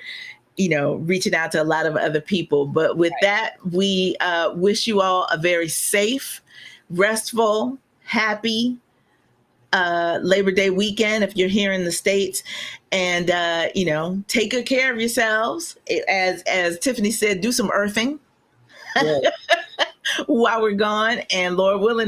reaching out to a lot of other people. But with that, we wish you all a very safe, restful, happy Labor Day weekend if you're here in the States, and take good care of yourselves. As Tiffany said, do some earthing Yes. while we're gone, and Lord willing,